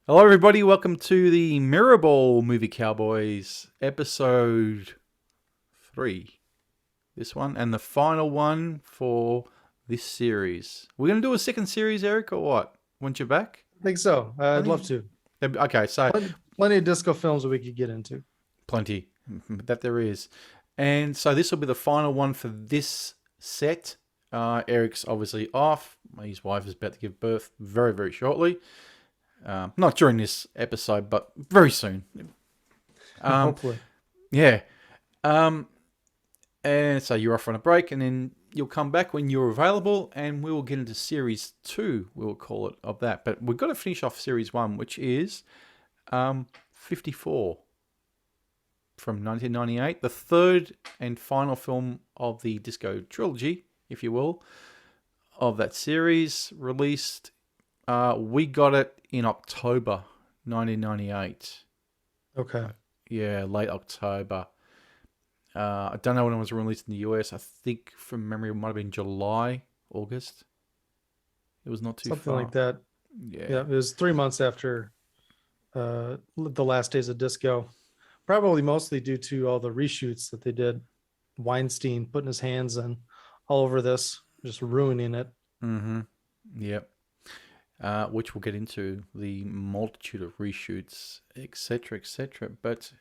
Hello, everybody. Welcome to the Mirrorball Movie Cowboys, episode 3. This one, and the final one for this series. We're going to do a second series, Eric, or what? Once you're back? I think so. I I'd love think. to. Okay, so Plenty of disco films that we could get into. plenty. That there is. And so this will be the final one for this set. Eric's obviously off. His wife is about to give birth very, very shortly. Not during this episode, but very soon. Hopefully. Yeah. Um, and so you're off on a break, and then you'll come back when you're available, and we will get into series 2, we will call it, of that. But we've got to finish off series 1, which is 54 from 1998, the third and final film of the disco trilogy, if you will, of that series, released. We got it in October 1998. Okay. Yeah, late October. I don't know when it was released in the US. I think from memory it might have been July, August. It was not too Something far. like that. Yeah. Yeah, it was 3 months after the last days of disco. Probably mostly due to all the reshoots that they did. Weinstein putting his hands in all over this, just ruining it. Mm-hmm. Yep. Which we'll get into the multitude of reshoots, etc., etc. But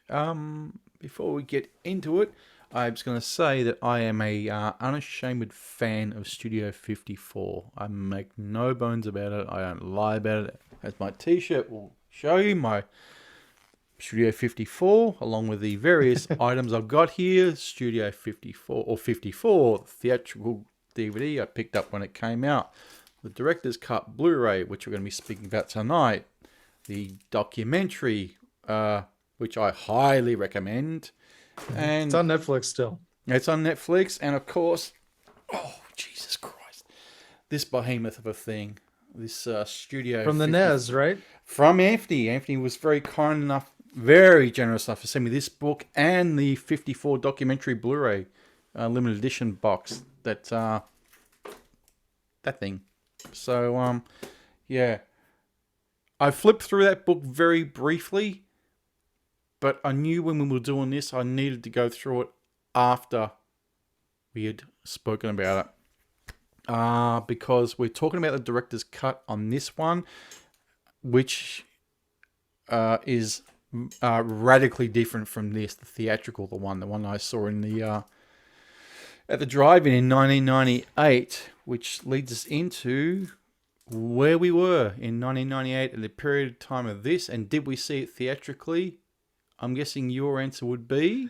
before we get into it, I'm just going to say that I am a unashamed fan of Studio 54. I make no bones about it. I don't lie about it. As my T-shirt will show you, my Studio 54, along with the various items I've got here. Studio 54 or 54 theatrical DVD I picked up when it came out. The Director's Cut Blu-ray, which we're going to be speaking about tonight. The documentary, which I highly recommend. And It's on Netflix still. it's on Netflix. And of course, oh, Jesus Christ. This behemoth of a thing. This Studio From the 50 NES, right? from Anthony. Anthony was very kind enough, very generous enough to send me this book and the 54 documentary Blu-ray limited edition box. That thing. So, yeah. I flipped through that book very briefly, but I knew when we were doing this, I needed to go through it after we had spoken about it. Because we're talking about the director's cut on this one, which is radically different from this, the theatrical, the one I saw in the at the drive-in in 1998, which leads us into where we were in 1998 at the period of time of this, and did we see it theatrically? I'm guessing your answer would be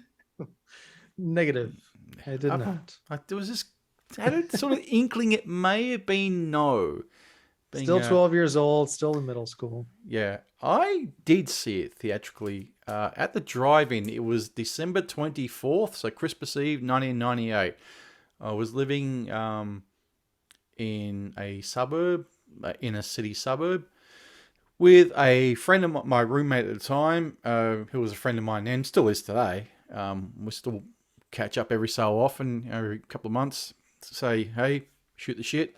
Negative. I did not. there was this had a sort of inkling it may have been no. Being, Still 12 years old, still in middle school. Yeah, I did see it theatrically at the drive-in. It was December 24th, so Christmas Eve, 1998. I was living in a suburb, in a city suburb, with a friend of my roommate at the time, who was a friend of mine and still is today. We still catch up every so often, every couple of months, to say, hey, shoot the shit,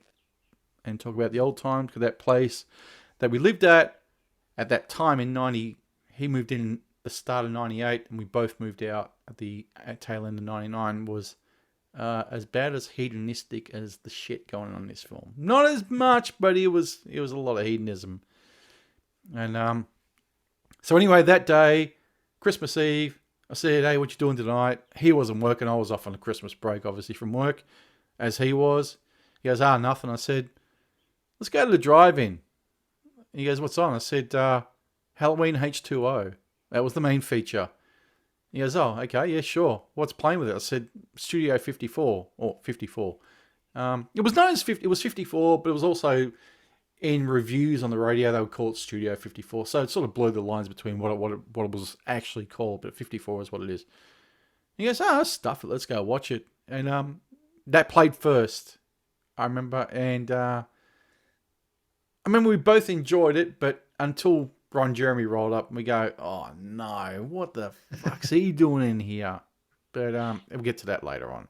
and talk about the old times. Because that place that we lived at that time in 90, he moved in the start of 98, and we both moved out at tail end of 99, was as bad as hedonistic as the shit going on in this film. Not as much, but it was a lot of hedonism. And so anyway, that day, Christmas Eve, I said, hey, what you doing tonight? He wasn't working. I was off on a Christmas break, obviously, from work, as he was. He goes, nothing. I said, let's go to the drive-in. He goes, what's on? I said, Halloween H2O. That was the main feature. He goes, oh, okay, yeah, sure. What's playing with it? I said, Studio 54, or 54. It was known as 50, it was 54, but it was also in reviews on the radio, they would call it Studio 54. So it sort of blew the lines between what it was actually called, but 54 is what it is. He goes, stuff it, let's go watch it. And that played first, I remember. And I remember we both enjoyed it, but until Ron Jeremy rolled up and we go, oh no, what the fuck's he doing in here? But we'll get to that later on.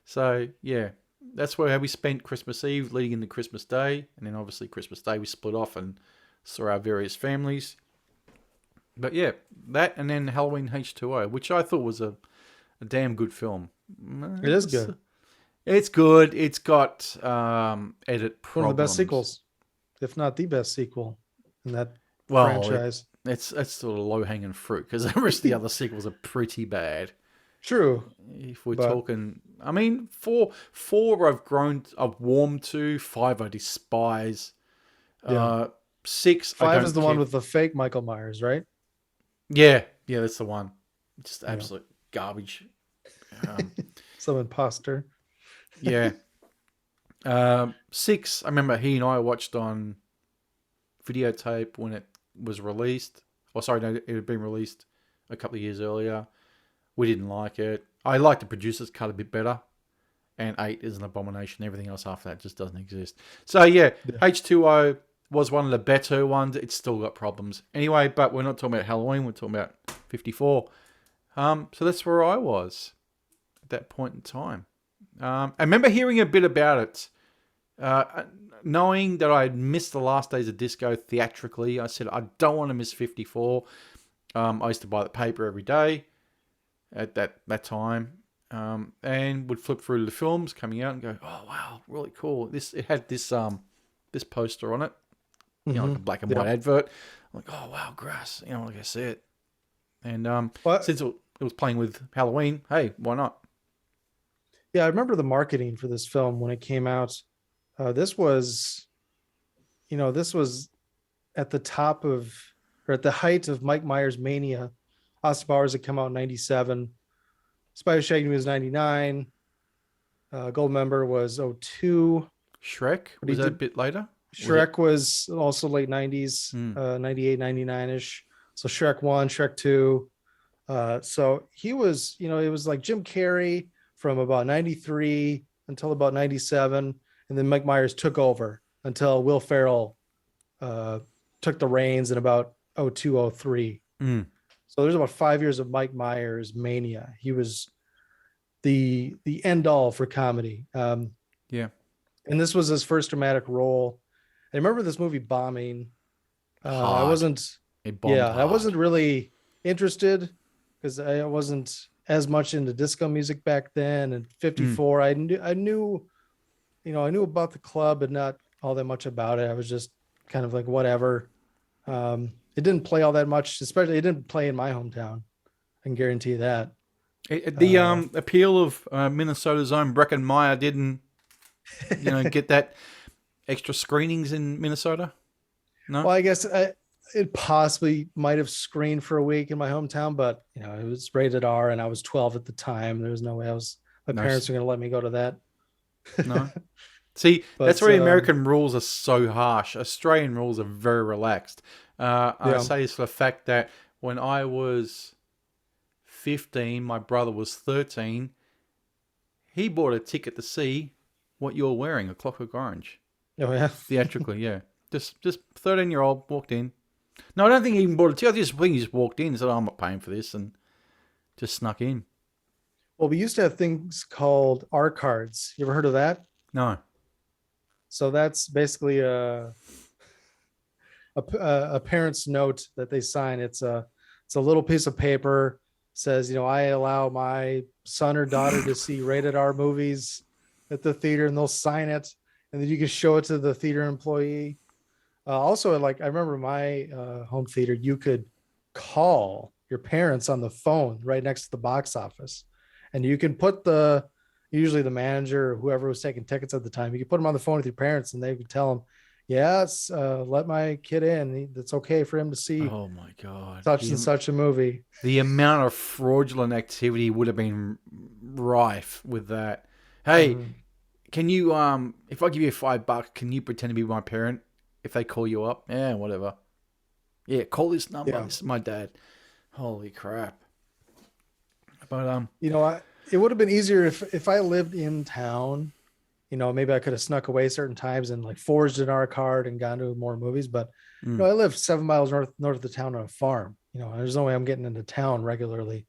So yeah, that's how we spent Christmas Eve leading into Christmas Day. And then obviously Christmas Day we split off and saw our various families. But yeah, that and then Halloween H2O, which I thought was a damn good film. It is good. It's good. It's got edit One of the best problems. sequels, if not the best sequel in that Well, franchise. it's sort of low hanging fruit because the rest of the other sequels are pretty bad. True, If we're but talking, I mean, four I've warmed to. 5 I despise. yeah, 6 I 5 is don't the one care. with the fake Michael Myers, right? Yeah, that's the one. Just Yeah, absolute garbage. Um, some imposter. yeah. 6, I remember he and I watched on videotape when it was released. Oh, sorry, no, it had been released a couple of years earlier. We didn't like it. I like the producer's cut a bit better. And 8 is an abomination. Everything else after that just doesn't exist. So, yeah, Yeah. H2O was one of the better ones. It's still got problems. Anyway, but we're not talking about Halloween. We're talking about 54. So that's where I was at that point in time. I remember hearing a bit about it. Knowing that I had missed the last days of disco theatrically, I said, I don't want to miss 54. I used to buy the paper every day at that time. And would flip through the films coming out and go, oh wow, really cool. It had this poster on it, like a black and white Yeah. advert. I'm like, oh wow, grass, like I see it. And But since it was playing with Halloween, hey, why not? yeah, I remember the marketing for this film when it came out. This was, this was at the top of, or at the height of Mike Myers mania. Austin Powers had come out in '97. Spy Who Shagged Me was '99. Goldmember was '02. Shrek But he was that a did bit later? Was it? Shrek was also late '90s, Mm, 98, 99-ish. So Shrek 1, Shrek 2. So he was, it was like Jim Carrey from about '93 until about '97. And then Mike Myers took over until Will Ferrell took the reins in about '02, '03. mm, So there's about 5 years of Mike Myers mania. He was the end all for comedy. yeah, And this was his first dramatic role. I remember this movie bombing. I hard. wasn't, It bombed yeah, I hard. wasn't really interested because I wasn't as much into disco music back then. And Mm. 54, I knew about the club, but not all that much about it. I was just kind of like, whatever. It didn't play all that much, especially it didn't play in my hometown. I can guarantee you that. The Uh, appeal of Minnesota's own Breckenmeyer didn't get that extra screenings in Minnesota. No, well, I guess it possibly might have screened for a week in my hometown, but it was rated R, and I was 12 at the time. There was no way my no, parents were going to let me go to that. no. See, that's But why American rules are so harsh. Australian rules are very relaxed. I yeah, say this for the fact that when I was 15, my brother was 13. He bought a ticket to see What You're Wearing, A Clockwork Orange. oh yeah. Theatrically, yeah. Just 13-year-old walked in. No, I don't think he even bought a ticket. I just think he just walked in and said, oh, I'm not paying for this, and just snuck in. Well, we used to have things called R cards. You ever heard of that? No. So that's basically a parent's note that they sign. It's a little piece of paper, says, I allow my son or daughter to see rated R movies at the theater, and they'll sign it, and then you can show it to the theater employee. Also, like I remember my home theater, you could call your parents on the phone right next to the box office, and you can put usually the manager or whoever was taking tickets at the time, you could put them on the phone with your parents, and they could tell them, yes, let my kid in. It's okay for him to see Oh, my God. such and such a movie. The amount of fraudulent activity would have been rife with that. Hey, Mhm. can you, if I give you $5, can you pretend to be my parent if they call you up? Yeah, whatever. Yeah, call this number. Yeah. This is my dad. Holy crap. But, It would have been easier if I lived in town. Maybe I could have snuck away certain times and like forged an R card and gone to more movies. But I live 7 miles north of the town on a farm. There's no way I'm getting into town regularly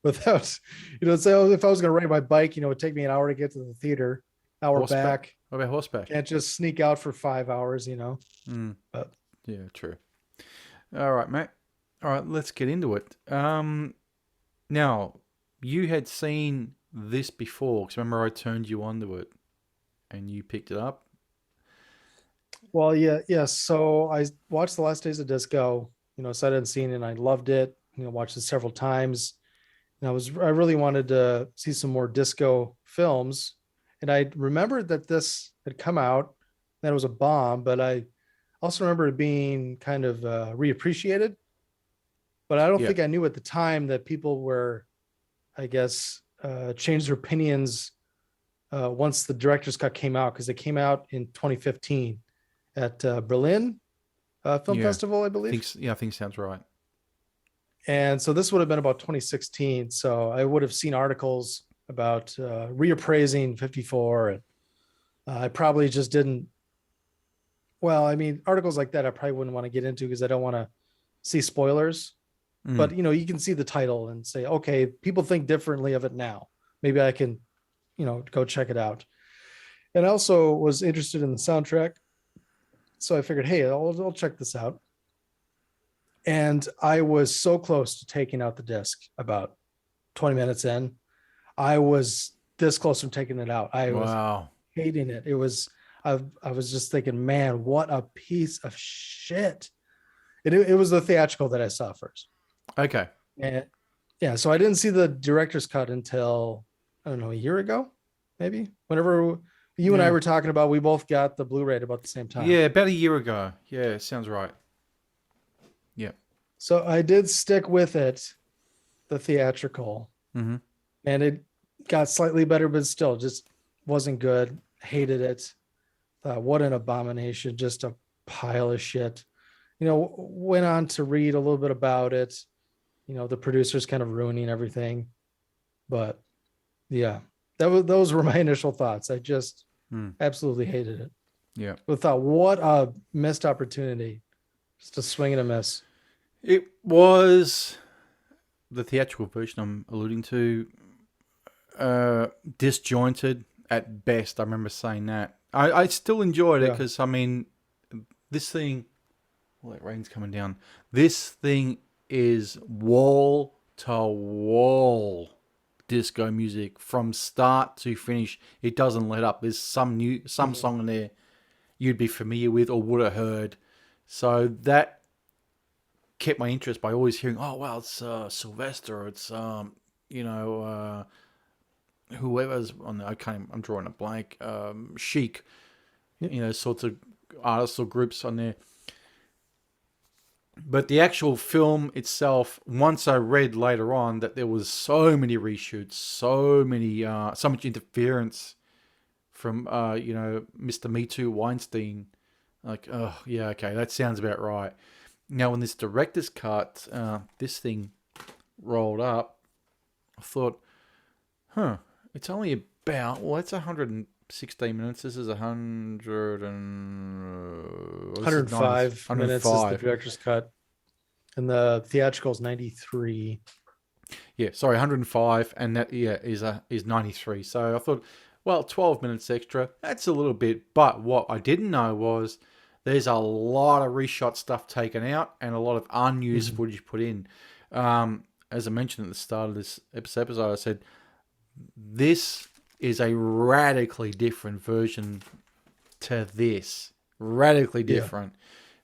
without, so if I was going to ride my bike, it'd take me an hour to get to the theater, hour horseback. back. What about horseback? Can't just sneak out for 5 hours. Mm. But Yeah, true. All right, mate. All right, let's get into it. Now, you had seen this before, because remember I turned you onto it and you picked it up? Well, yeah. So I watched The Last Days of Disco, sight unseen, and I loved it. Watched it several times. And I really wanted to see some more disco films. And I remembered that this had come out, that it was a bomb, but I also remember it being kind of reappreciated. But I don't Yeah. think I knew at the time that people were, I guess, changed their opinions once the director's cut came out, because it came out in 2015 at Berlin Film Yeah. Festival, I believe. I think sounds right. And so this would have been about 2016. So I would have seen articles about reappraising 54. And I probably just didn't. Well, I mean, articles like that I probably wouldn't want to get into because I don't want to see spoilers. Mm. But, you can see the title and say, okay, people think differently of it now. Maybe I can, go check it out. And I also was interested in the soundtrack. So I figured, hey, I'll check this out. And I was so close to taking out the disc about 20 minutes in. I was this close from taking it out. I was Wow. hating it. I was just thinking, man, what a piece of shit. It was the theatrical that I saw first. Okay. And yeah, so I didn't see the director's cut until, I don't know, a year ago, maybe. Whenever you and I were talking about, we both got the Blu-ray at about the same time. Yeah, about a year ago. Yeah, sounds right. Yeah. So I did stick with it, the theatrical, Mm-hmm. and it got slightly better, but still just wasn't good. Hated it. Thought, what an abomination, just a pile of shit. Went on to read a little bit about it. The producers kind of ruining everything. But yeah, those were my initial thoughts. I just absolutely hated it. Yeah. But thought, what a missed opportunity. Just a swing and a miss. It was the theatrical version I'm alluding to, disjointed at best. I remember saying that. I still enjoyed it because, I mean, this thing, well, that rain's coming down. This thing is wall to wall disco music from start to finish. It doesn't let up. There's some song in there you'd be familiar with or would have heard. So that kept my interest by always hearing, oh, wow, it's Sylvester, it's, whoever's on the, I'm drawing a blank, Chic, sorts of artists or groups on there. But the actual film itself, once I read later on that there was so many reshoots, so much interference from, Mr. Me Too Weinstein, like, oh, yeah, okay, that sounds about right. Now, when this director's cut, this thing rolled up, I thought, it's only about, well, it's 116 minutes. This is 105 minutes is the director's cut. And the theatrical is 93. Yeah, sorry, 105. And that, is 93. So I thought, well, 12 minutes extra, that's a little bit. But what I didn't know was there's a lot of reshot stuff taken out and a lot of unused footage put in. As I mentioned at the start of this episode, I said, this is a radically different version to this. Radically different.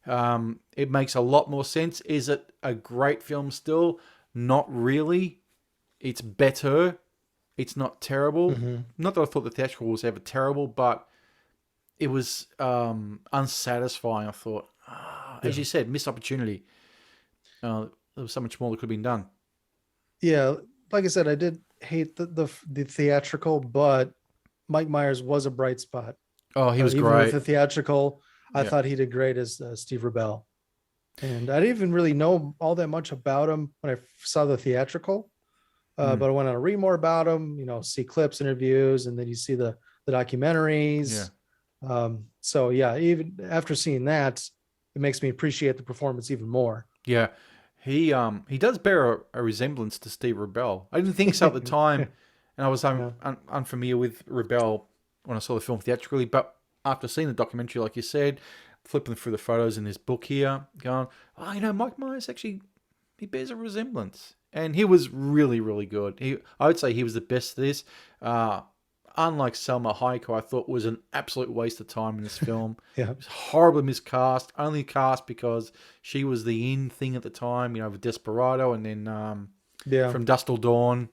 Yeah. It makes a lot more sense. Is it a great film still? Not really. It's better. It's not terrible. Not that I thought the theatrical was ever terrible, but it was unsatisfying. I thought, as you said, missed opportunity. There was so much more that could have been done. Yeah, like I said, I did hate the theatrical, but Mike Myers was a bright spot. Oh, he was even great. With the theatrical, I thought he did great as Steve Rebell. And I didn't even really know all that much about him when I saw the theatrical. But I went on to read more about him, see clips, interviews, and then you see the documentaries. Yeah. So yeah, even after seeing that, it makes me appreciate the performance even more. Yeah. He does bear a resemblance to Steve Rebell. I didn't think so at the time, and I was unfamiliar with Rebell when I saw the film theatrically. But after seeing the documentary, like you said, flipping through the photos in this book here, going, Mike Myers actually he bears a resemblance. And he was really, really good. I would say he was the best at this. Unlike Selma Hayek, who I thought was an absolute waste of time in this film. Yeah. Was horribly miscast. Only cast because she was the in thing at the time, with Desperado and then Yeah. From Dusk Till Dawn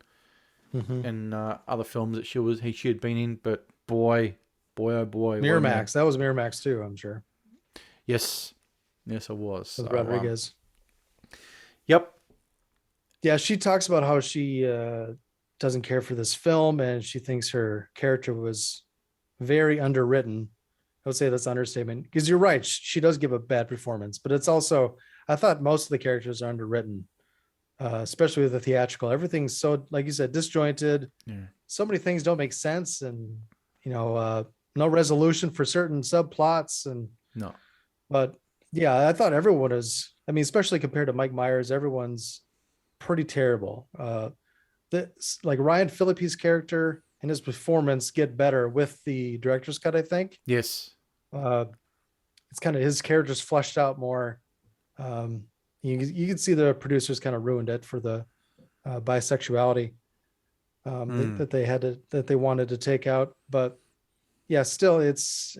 Hmm. and other films that she had been in. But boy, oh boy. Miramax. That was Miramax too, I'm sure. Yes, it was. With So, Rodriguez. Yep. Yeah, she talks about how she doesn't care for this film and she thinks her character was very underwritten. I would say that's an understatement because you're right. She does give a bad performance, but it's also, I thought most of the characters are underwritten, especially with the theatrical. Everything's so, like you said, disjointed. Yeah. So many things don't make sense and, no resolution for certain subplots. No. But yeah, I thought everyone is, especially compared to Mike Myers, everyone's pretty terrible. Like Ryan Phillippe's character and his performance get better with the director's cut, I think. Yes. It's kind of his character's fleshed out more. You can see the producers kind of ruined it for the bisexuality that they wanted to take out. But yeah, still it's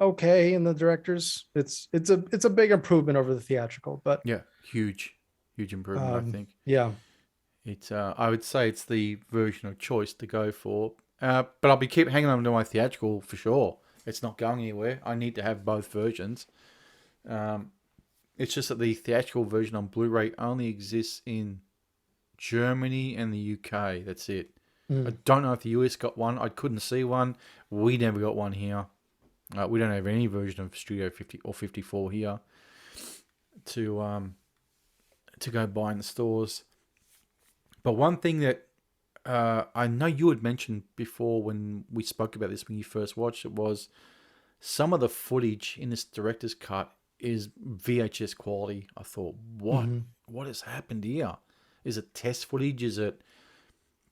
okay in the directors. It's a big improvement over the theatrical, but yeah, huge improvement. I think. Yeah. It's I would say it's the version of choice to go for. But I'll keep hanging on to my theatrical for sure. It's not going anywhere. I need to have both versions. It's just that the theatrical version on Blu-ray only exists in Germany and the UK. That's it. I don't know if the US got one. I couldn't see one. We never got one here. We don't have any version of Studio 50 or 54 here to go buy in the stores. But one thing that I know you had mentioned before when we spoke about this when you first watched it was some of the footage in this director's cut is VHS quality. I thought, what has happened here? Is it test footage? Is it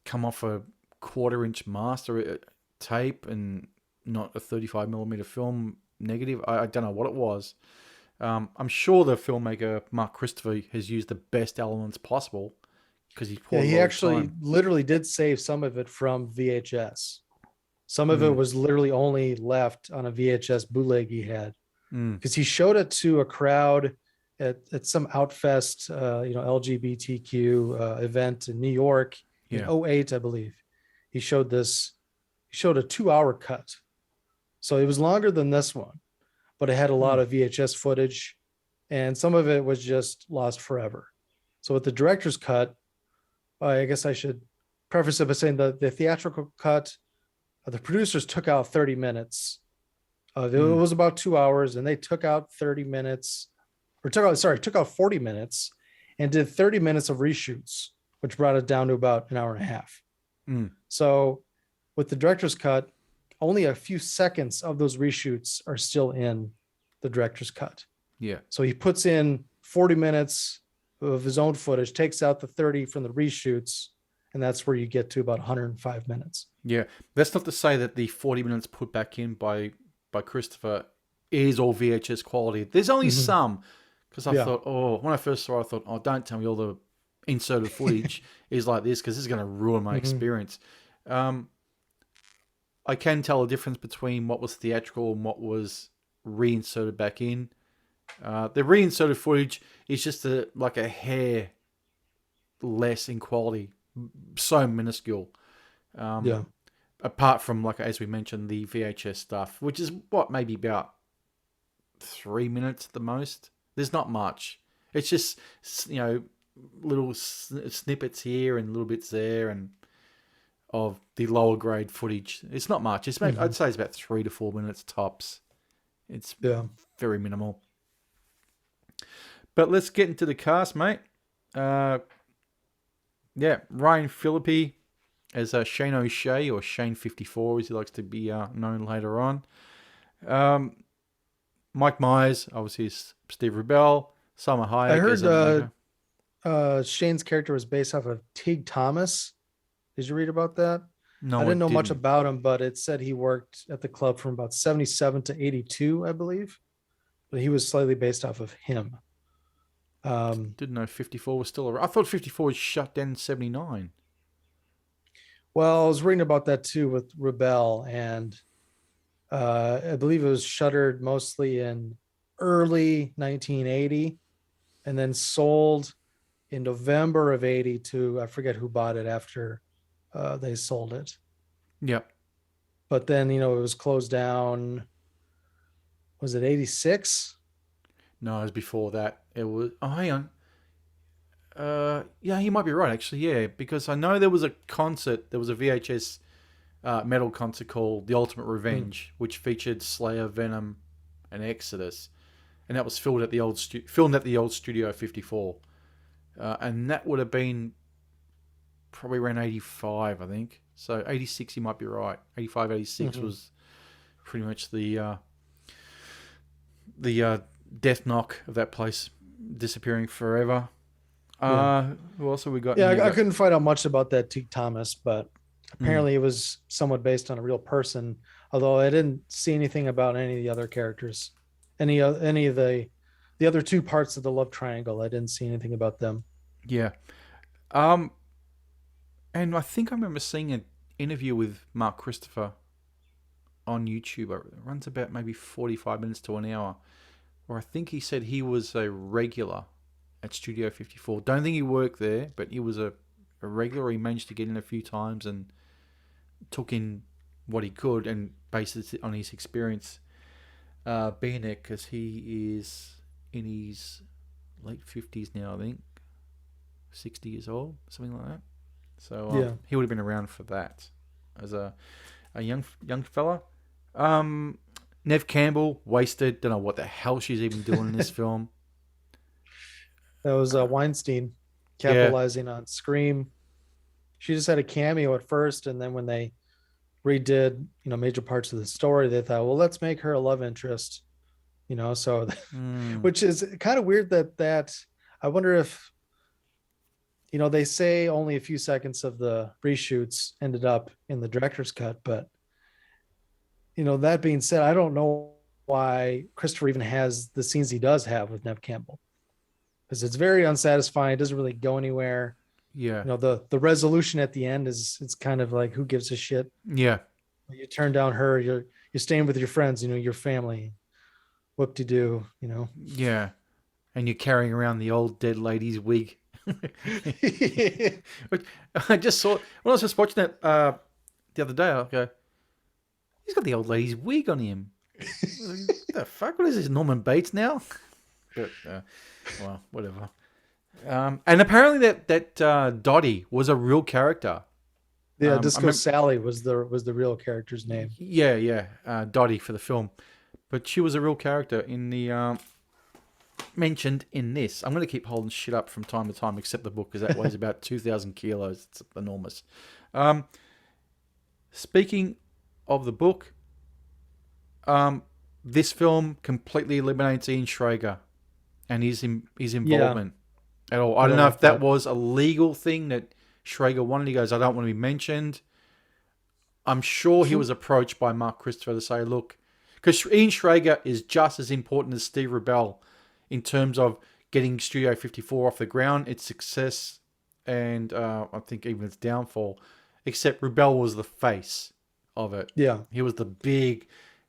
come off a 1/4-inch master tape and not a 35mm film negative? I don't know what it was. I'm sure the filmmaker Mark Christopher has used the best elements possible because he actually literally did save some of it from VHS. Some of it was literally only left on a VHS bootleg he had because he showed it to a crowd at some Outfest, LGBTQ event in New York in 2008, I believe. He showed a 2-hour cut. So it was longer than this one, but it had a lot of VHS footage and some of it was just lost forever. So with the director's cut, I guess I should preface it by saying that the theatrical cut, the producers took out 30 minutes. It was about 2 hours and they took out 30 minutes took out 40 minutes and did 30 minutes of reshoots, which brought it down to about an hour and a half. So with the director's cut, only a few seconds of those reshoots are still in the director's cut. Yeah. So he puts in 40 minutes of his own footage, takes out the 30 from the reshoots, and that's where you get to about 105 minutes. Yeah. That's not to say that the 40 minutes put back in by Christopher is all VHS quality. There's only some, because I thought, when I first saw it, I thought, don't tell me all the inserted footage is like this, because this is going to ruin my experience. I can tell the difference between what was theatrical and what was reinserted back in. The reinserted footage is just like a hair less in quality, so minuscule. Apart from, like as we mentioned, the VHS stuff, which is maybe about 3 minutes at the most. There's not much. It's just little snippets here and little bits there, and of the lower grade footage. It's not much. It's I'd say it's about 3 to 4 minutes tops. It's very minimal. But let's get into the cast, mate. Ryan Phillippe as Shane O'Shea, or Shane 54 as he likes to be known later on. Mike Myers, obviously, is Steve Rubell. Salma Hayek. I heard Shane's character was based off of Teague Thomas. Did you read about that? No, I didn't know much about him, but it said he worked at the club from about 77 to 82, I believe. But he was slightly based off of him. Didn't know 54 was still around. I thought 54 was shut down in 79. Well, I was reading about that too with Rebel, and I believe it was shuttered mostly in early 1980 and then sold in November of 80 to, I forget who bought it after they sold it. Yep. But then, it was closed down. Was it 86? No, it was before that. It was. Oh, hang on. Yeah, you might be right, actually. Yeah, because I know there was a concert. There was a VHS metal concert called "The Ultimate Mm. Revenge," which featured Slayer, Venom, and Exodus, and that was filmed at the old Studio 54, and that would have been probably around 85, I think. So 86, you might be right. 85, 86 Mm-hmm. was pretty much the death knock of that place disappearing forever. Yeah. Who else have we got in Yeah, here? I couldn't find out much about that T. Thomas, but Mm, apparently it was somewhat based on a real person. Although I didn't see anything about any of the other characters, any of the other two parts of the love triangle. I didn't see anything about them. yeah. Um, and I think I remember seeing an interview with Mark Christopher on YouTube. It runs about maybe 45 minutes to an hour, where I think he said he was a regular at Studio 54. Don't think he worked there, but he was a regular. He managed to get in a few times and took in what he could and based it on his experience being there, because he is in his late 50s now, I think. 60 years old, something like that. So Yeah. he would have been around for that as a young fella. Um, Nev Campbell, wasted. Don't know what the hell she's even doing in this film. That was Weinstein Yeah. capitalizing on Scream. She just had a cameo at first, and then when they redid, major parts of the story, they thought, well, let's make her a love interest. So Mm, which is kind of weird that I wonder if they say only a few seconds of the reshoots ended up in the director's cut, but that being said, I don't know why Christopher even has the scenes he does have with Nev Campbell, because it's very unsatisfying. It doesn't really go anywhere. yeah. The resolution at the end is, it's kind of like, who gives a shit? Yeah. You turn down her, you're staying with your friends, your family. Whoop de doo, Yeah. And you're carrying around the old dead lady's wig. Which I just saw when I was just watching it the other day. I go, he's got the old lady's wig on him. What the fuck? What is this, Norman Bates now? But well, whatever. And apparently that Dottie was a real character. Yeah, I Disco remember, Sally was the real character's name. yeah, Dottie for the film, but she was a real character in the mentioned in this. I'm going to keep holding shit up from time to time, except the book, because that weighs about 2,000 kilos. It's enormous. Um, Speaking of the book, this film completely eliminates Ian Schrager and his Yeah, involvement at all. I I don't don't know like if that that. was a legal thing that Schrager wanted. He goes, I don't want to be mentioned. I'm sure he was approached by Mark Christopher to say, look, because Ian Schrager is just as important as Steve Rebell in terms of getting Studio 54 off the ground, its success, and I think even its downfall. Except Rebell was the face of it. Yeah, He was the big,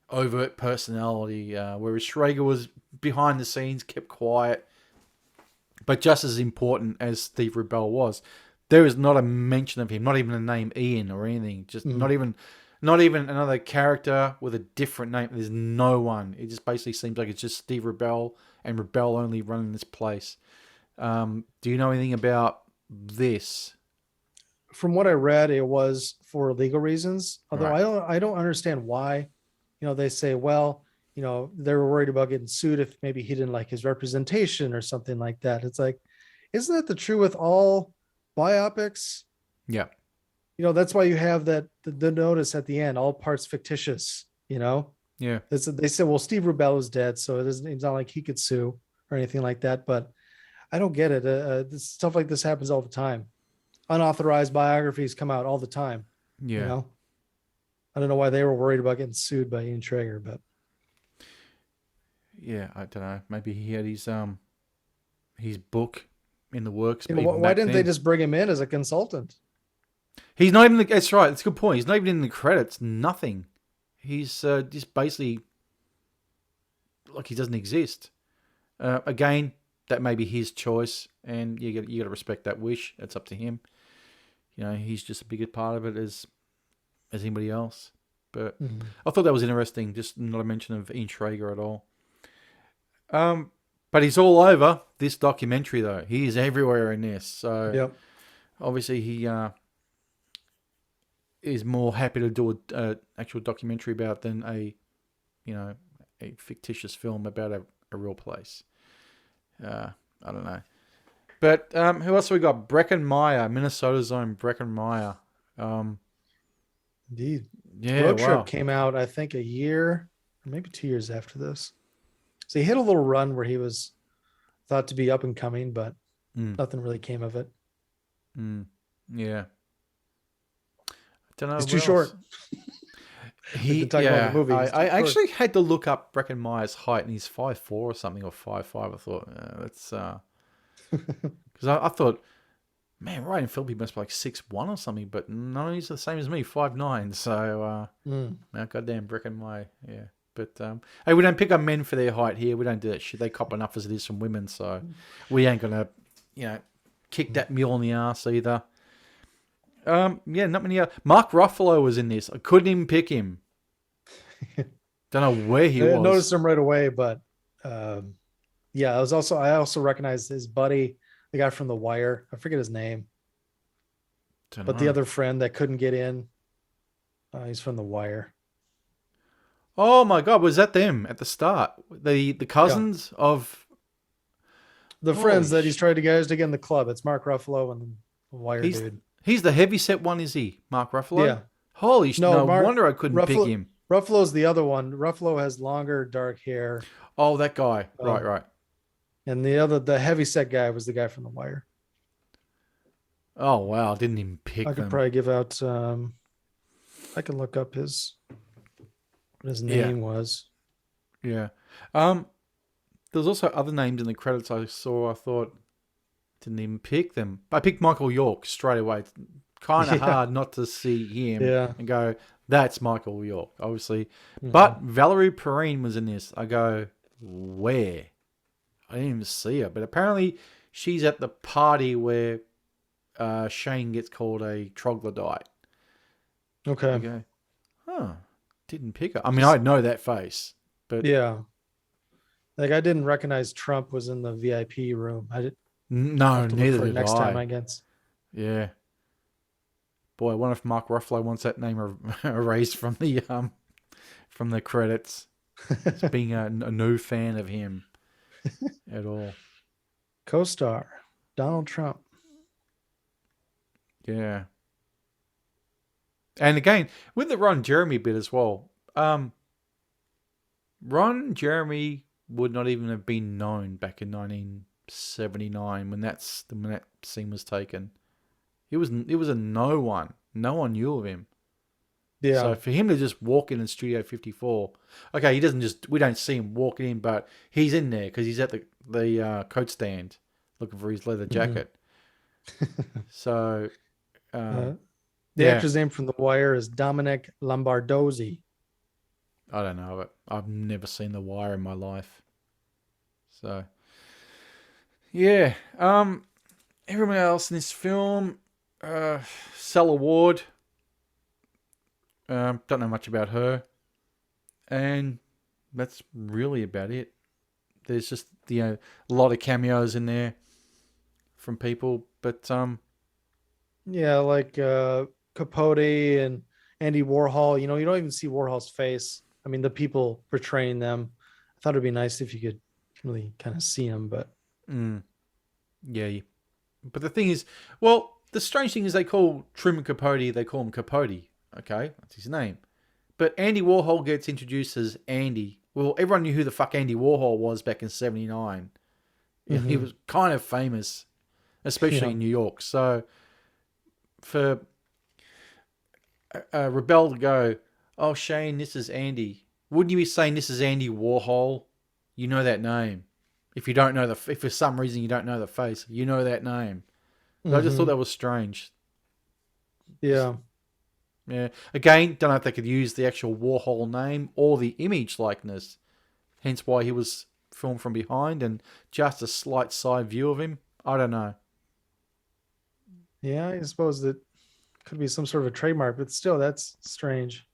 overt personality, whereas Schrager was behind the scenes, kept quiet, but just as important as Steve Rebell was. There is not a mention of him, not even the name Ian or anything. Just mhm. not even another character with a different name. There's no one. It just basically seems like it's just Steve Rebell and Rebell only running this place. Do you know anything about this? From what I read, it was for legal reasons. Although Right. I don't understand why. They say, well, they were worried about getting sued if maybe he didn't like his representation or something like that. It's like, isn't that the true with all biopics? Yeah. That's why you have the notice at the end, all parts fictitious. Yeah. They said, well, Steve Rubell is dead, so it's not like he could sue or anything like that. But I don't get it. Stuff like this happens all the time. Unauthorized biographies come out all the time. You Yeah. know, I don't know why they were worried about getting sued by Ian Traeger, but Yeah. I don't know. Maybe he had his his book in the works You know, even why back didn't they then. just bring him in as a consultant? He's not even. That's right. That's a good point. He's not even in the credits. Nothing. He's just basically like he doesn't exist. Again, that may be his choice, and you got to respect that wish. It's up to him. You know, he's just a bigger part of it as anybody else. But Mhm. I thought that was interesting. Just not a mention of Ian Schrager at all. But he's all over this documentary though. He is everywhere in this. So Yep. obviously he is more happy to do a actual documentary about than a fictitious film about a real place. I don't know. But who else have we got? Breckin Meyer, Minnesota's own Breckin Meyer. Indeed. Yeah, Road Trip wow. came out, I think, a year or maybe 2 years after this. So he hit a little run where he was thought to be up and coming, but Mm, nothing really came of it. yeah. Don't know He's what too else. short. We've been talking about the movie. I He's too short. actually had to look up Breckin Meyer's height, and he's 5'4" or something, or 5'5". I thought that's because I thought, man, Ryan Philby must be like 6'1" or something, but no, he's the same as me, 5'9". So goddamn Breckin Meyer, yeah. But hey, we don't pick on men for their height here. We don't do that shit. They cop enough as it is from women, so we ain't gonna, kick that mule in the ass either. Not many. Mark Ruffalo was in this. I couldn't even pick him. Don't know where he I was. noticed him right away, but I also recognized his buddy, the guy from The Wire. I forget his name, but the other friend that couldn't get in, he's from The Wire. Oh my god, was that them at the start? The cousins of The holy friends that he's sh- tried to get in the club. It's Mark Ruffalo and the Wire he's dude. he's the heavyset one, is he? Mark Ruffalo? Yeah. Holy no Mark wonder I couldn't pick Ruffalo. him. Ruffalo's the other one. Ruffalo has longer dark hair. Oh, that guy. Um, Right. And the heavy set guy was the guy from The Wire. Oh wow, I didn't even pick I could them. probably give out. I can look up what his name was. Yeah. There's also other names in the credits I saw. I thought didn't even pick them. I picked Michael York straight away. It's kind of hard not to see him and go, that's Michael York, obviously. Mm-hmm. But Valerie Perrine was in this. I go, where? I didn't even see her. But apparently she's at the party where Shane gets called a troglodyte. Okay. I go, didn't pick her. I mean, I know that face. But yeah. Like I didn't recognize Trump was in the VIP room. I didn't. No, neither did next I. time, I guess. Yeah. Boy, I wonder if Mark Ruffalo wants that name erased from the credits. It's being a new fan of him at all. Co-star Donald Trump. Yeah. And again, with the Ron Jeremy bit as well, Ron Jeremy would not even have been known back in 1979 when that scene was taken. It was a no one. No one knew of him. Yeah. So for him to just walk in Studio 54, okay, he doesn't just, we don't see him walking in, but he's in there because he's at the coat stand looking for his leather jacket. So, the actor's name from The Wire is Dominic Lombardozzi. I don't know, but I've never seen The Wire in my life. So, yeah. Everyone else in this film, Sella Ward. Don't know much about her. And that's really about it. There's just, a lot of cameos in there from people. But, yeah, like Capote and Andy Warhol. You don't even see Warhol's face. I mean, the people portraying them. I thought it'd be nice if you could really kind of see them, but yeah. But the thing is, well, the strange thing is they call Truman Capote, they call him Capote. Okay, that's his name. But Andy Warhol gets introduced as Andy. Well, everyone knew who the fuck Andy Warhol was back in 79. Mm-hmm. He was kind of famous, especially in New York. So for Rebel to go, oh, Shane, this is Andy. Wouldn't you be saying this is Andy Warhol? You know that name. If you don't know if for some reason you don't know the face, you know that name. But I just thought Mm-hmm. that was strange. Just, Yeah. yeah. Again, don't know if they could use the actual Warhol name or the image likeness. Hence why he was filmed from behind and just a slight side view of him. I don't know. Yeah, I suppose that could be some sort of a trademark, but still, that's strange.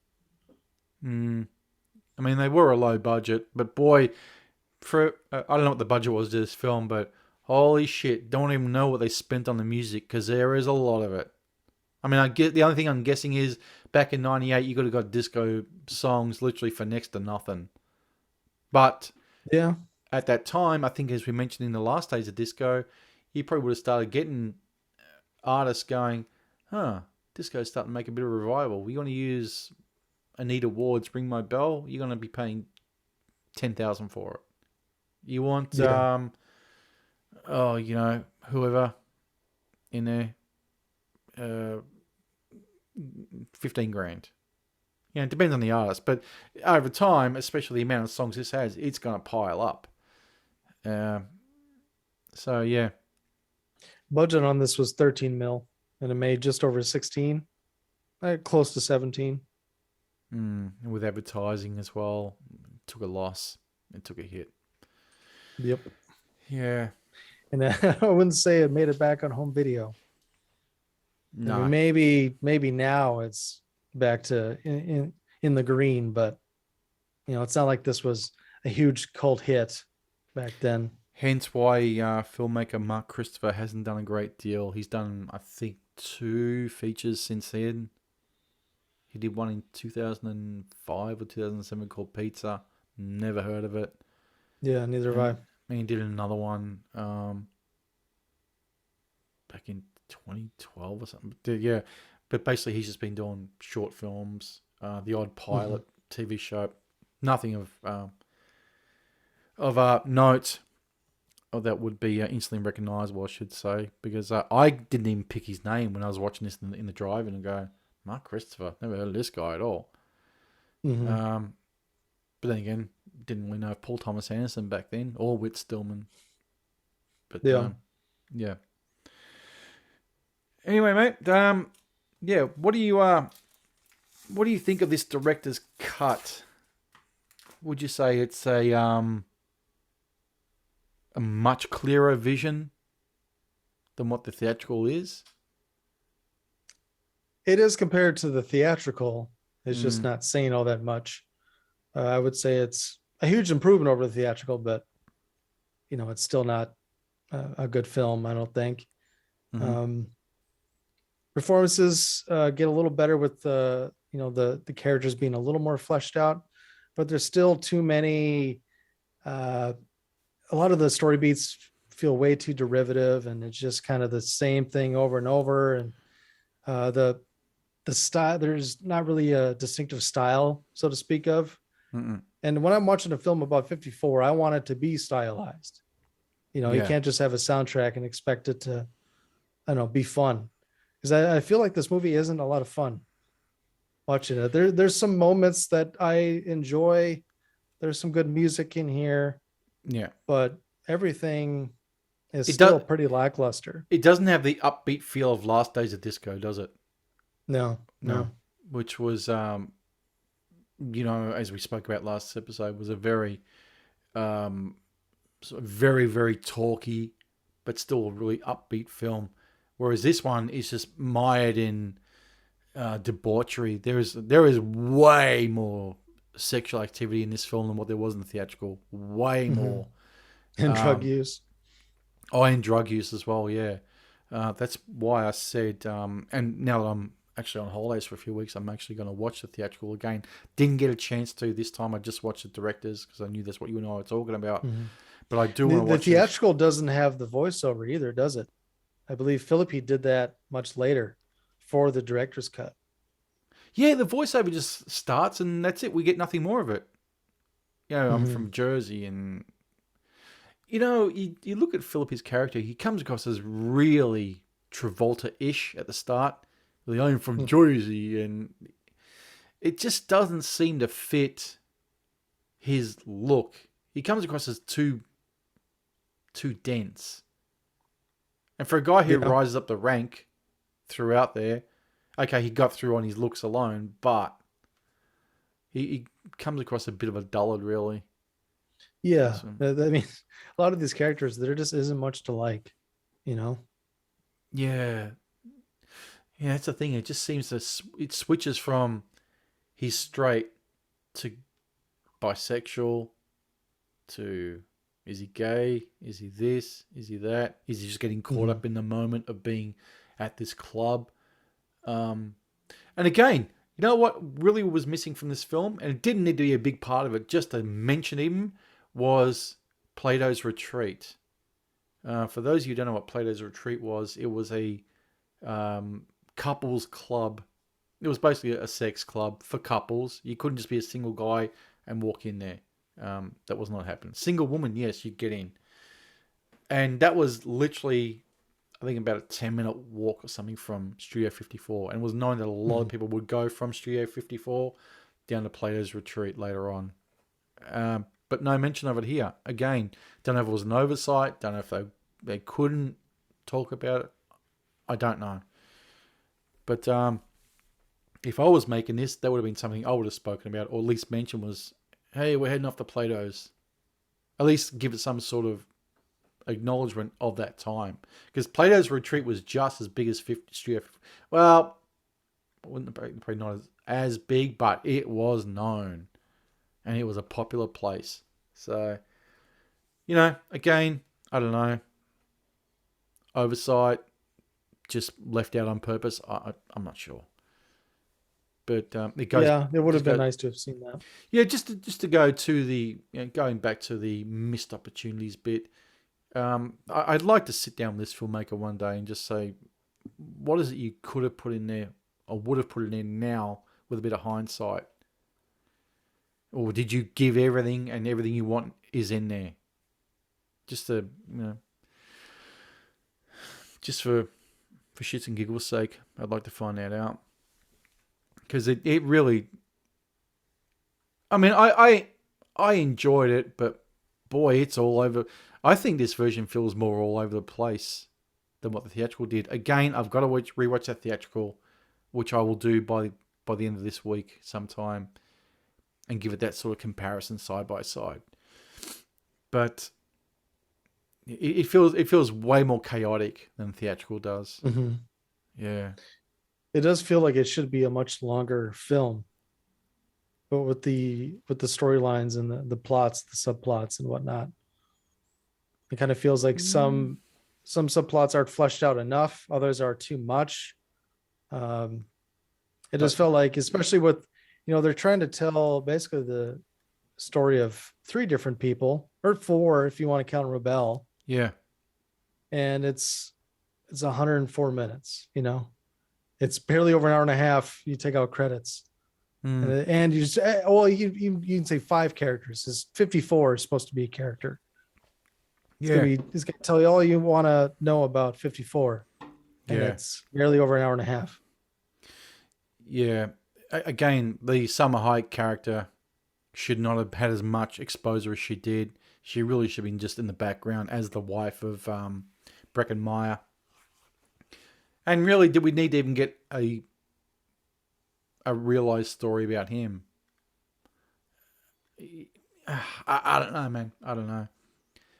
Mm. I mean, they were a low budget, but boy, for I don't know what the budget was to this film, but holy shit, don't even know what they spent on the music because there is a lot of it. I mean, I get the only thing I'm guessing is back in '98 you could have got disco songs literally for next to nothing. But Yeah. at that time, I think as we mentioned in the last days of disco, you probably would have started getting artists going, huh, disco's starting to make a bit of a revival. We want to use Anita Ward's Ring My Bell. You're going to be paying 10,000 for it. You want, Yeah. whoever in there, uh, 15 grand. It depends on the artist, but over time, especially the amount of songs this has, it's going to pile up. Uh, so yeah, Budget on this was 13 mil and it made just over 16, close to 17. with advertising as well, it took a loss. It took a hit. Yep. Yeah, And I wouldn't say it made it back on home video. I no. mean, maybe now it's back to in the green, but it's not like this was a huge cult hit back then. Hence why filmmaker Mark Christopher hasn't done a great deal. He's done, I think, 2 features since then. He did one in 2005 or 2007 called Pizza. Never heard of it. Yeah, neither have I. And he did another one back in 2012 or something. Yeah, but basically he's just been doing short films, the odd pilot TV show. Nothing of note. Or that would be instantly recognisable, I should say, because I didn't even pick his name when I was watching this in the drive-in and go, Mark Christopher, never heard of this guy at all. Mm-hmm. But then again, didn't we know Paul Thomas Anderson back then or Whit Stillman? But Yeah. yeah. Anyway, mate, yeah, what do you think of this director's cut? Would you say it's a much clearer vision than what the theatrical is? It is compared to the theatrical. It's just not saying all that much. I would say it's a huge improvement over the theatrical, but it's still not a good film, I don't think. Performances get a little better with the characters being a little more fleshed out, but there's still too many. A lot of the story beats feel way too derivative, and it's just kind of the same thing over and over. And the style, there's not really a distinctive style, so to speak of. And when I'm watching a film about 54, I want it to be stylized. You can't just have a soundtrack and expect it to, I don't know, be fun. Because I feel like this movie isn't a lot of fun watching it. There's some moments that I enjoy. There's some good music in here. Yeah. But everything is still pretty lackluster. It doesn't have the upbeat feel of Last Days of Disco, does it? No. Which was, as we spoke about last episode, was a very, very, very talky, but still a really upbeat film. Whereas this one is just mired in debauchery. There is way more sexual activity in this film than what there was in the theatrical. Way more. And drug use. Oh, and drug use as well, yeah. That's why I said, and now that I'm actually on holidays for a few weeks, I'm actually going to watch the theatrical again. Didn't get a chance to this time. I just watched the directors because I knew that's what you and I were talking about. But I do want to watch the theatrical doesn't have the voiceover either, does it? I believe Philippi did that much later for the director's cut. Yeah, the voiceover just starts and that's it. We get nothing more of it. I'm from Jersey and, you look at Philippi's character, he comes across as really Travolta-ish at the start. I'm from Jersey, and it just doesn't seem to fit his look. He comes across as too too dense. And for a guy who Yeah. rises up the rank throughout there, okay, he got through on his looks alone, but he comes across a bit of a dullard, really. Yeah. This one. I mean, a lot of these characters, there just isn't much to like, you know? Yeah. Yeah, that's the thing. It just seems to, it switches from he's straight to bisexual to is he gay? Is he this? Is he that? Is he just getting caught Hmm. up in the moment of being at this club? Um, and again, you know what really was missing from this film, and it didn't need to be a big part of it, just to mention him, was Plato's Retreat. For those of you who don't know what Plato's Retreat was, it was a couples club. It was basically a sex club for couples. You couldn't just be a single guy and walk in there. That was not happening. Single woman, yes, you'd get in. And that was literally, I think, about a 10-minute walk or something from Studio 54. And it was known that a lot of Hmm. people would go from Studio 54 down to Plato's Retreat later on. But no mention of it here. Again, don't know if it was an oversight. Don't know if they couldn't talk about it. I don't know. But if I was making this, that would have been something I would have spoken about, or at least mentioned was, hey, we're heading off to Plato's. At least give it some sort of acknowledgement of that time. Because Plato's Retreat was just as big as 50 Studio. Well, probably not as big, but it was known. And it was a popular place. So, again, I don't know. Oversight, just left out on purpose. I'm not sure. But it goes. Yeah, it would have Just been go, nice to have seen that. yeah, just to go to the going back to the missed opportunities bit. I'd like to sit down with this filmmaker one day and just say, what is it you could have put in there or would have put in there now with a bit of hindsight? Or did you give everything and everything you want is in there? Just to, just for shits and giggles sake, I'd like to find that out. Because it really, I mean, I enjoyed it, but boy, it's all over. I think this version feels more all over the place than what the theatrical did. Again, I've got to rewatch that theatrical, which I will do by the end of this week sometime, and give it that sort of comparison side by side. But it feels way more chaotic than theatrical does. Hmm. Yeah. It does feel like it should be a much longer film, but with the storylines and the plots, the subplots and whatnot, it kind of feels like some subplots aren't fleshed out enough, others are too much. Um, it just But felt like, especially with, they're trying to tell basically the story of three different people, or four if you want to count Rebel, yeah. and it's 104 minutes. It's barely over an hour and a half. You take out credits, Mm. and you just well, you can say five characters. Is 54 is supposed to be a character. Yeah. It's gonna tell you all you want to know about 54, and Yeah. it's barely over an hour and a half. Yeah. Again, the Summer Hayek character should not have had as much exposure as she did. She really should have been just in the background as the wife of Breckin Meyer. And really, did we need to even get a realized story about him? I don't know, man. I don't know.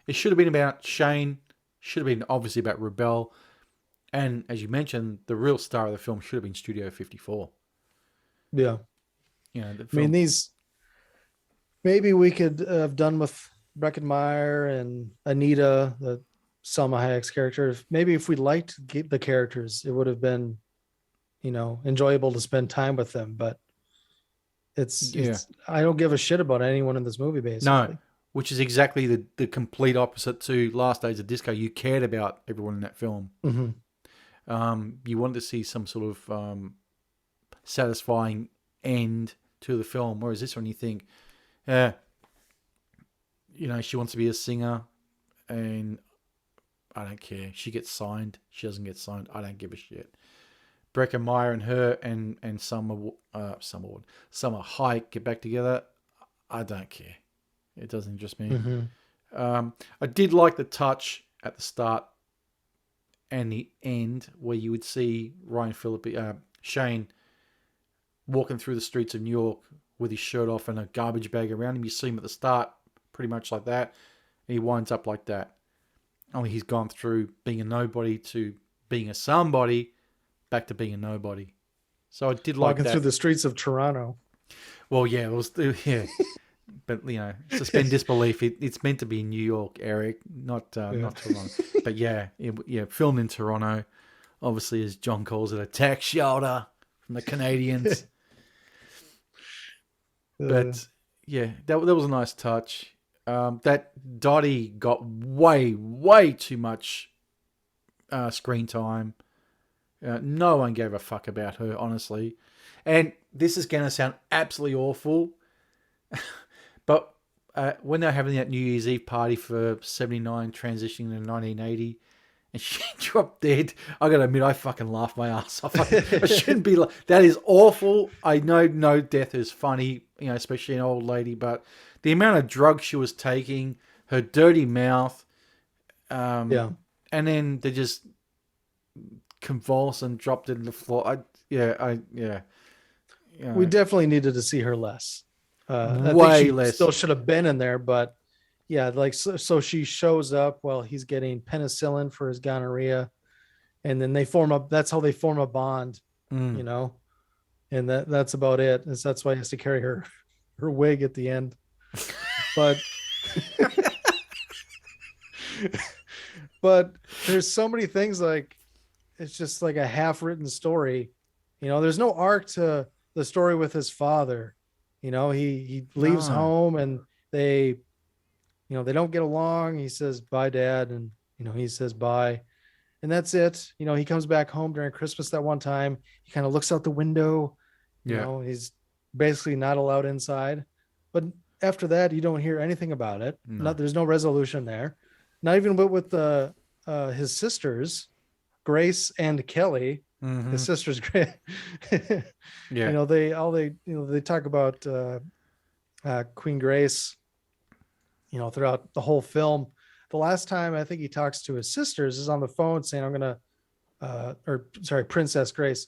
It should have been about Shane. Should have been obviously about Rebel. And as you mentioned, the real star of the film should have been Studio 54. Yeah, The I mean film. these. Maybe we could have done with Breckenmeyer and Anita, the Selma Hayek's character. Maybe if we liked the characters, it would have been, enjoyable to spend time with them. But Yeah. I don't give a shit about anyone in this movie, No, basically. which is exactly the complete opposite to Last Days of Disco. You cared about everyone in that film. Mm-hmm. You wanted to see some sort of satisfying end to the film. Whereas this one, you think, she wants to be a singer, and I don't care. She gets signed. She doesn't get signed. I don't give a shit. Breckenmeyer and her and Summer Hayek get back together. I don't care. It doesn't interest me. Mm-hmm. I did like the touch at the start and the end where you would see Shane walking through the streets of New York with his shirt off and a garbage bag around him. You see him at the start pretty much like that. And he winds up like that. Only he's gone through being a nobody to being a somebody, back to being a nobody. So I did like Walking that. through the streets of Toronto. Well, yeah, it was, yeah. But, suspend disbelief. It's meant to be in New York, Eric, not Toronto. But yeah, filmed in Toronto. Obviously, as John calls it, a tax shelter from the Canadians. But yeah, that was a nice touch. That Dottie got way too much screen time. No one gave a fuck about her, honestly. And this is going to sound absolutely awful. But when they're having that New Year's Eve party for 79, transitioning to 1980, and she dropped dead, I got to admit, I fucking laughed my ass off. I shouldn't be like, that is awful. I know no death is funny, especially an old lady, but the amount of drugs she was taking, her dirty mouth, and then they just convulsed and dropped it in the floor. We definitely needed to see her less. I Way think she less. still should have been in there, but yeah, like so she shows up while he's getting penicillin for his gonorrhea, and then they form up. That's how they form a bond, and that's about it. And so that's why he has to carry her wig at the end. But but there's so many things, like it's just like a half-written story. There's no arc to the story with his father. He leaves home and they don't get along. He says, "Bye, Dad." And, he says bye. And that's it. He comes back home during Christmas that one time. He kind of looks out the window. He's basically not allowed inside. But after that, you don't hear anything about it. No. There's no resolution there. Not even with his sisters, Grace and Kelly. Mm-hmm. His sister's great. Yeah. They talk about Queen Grace, throughout the whole film. The last time I think he talks to his sisters is on the phone saying, Princess Grace.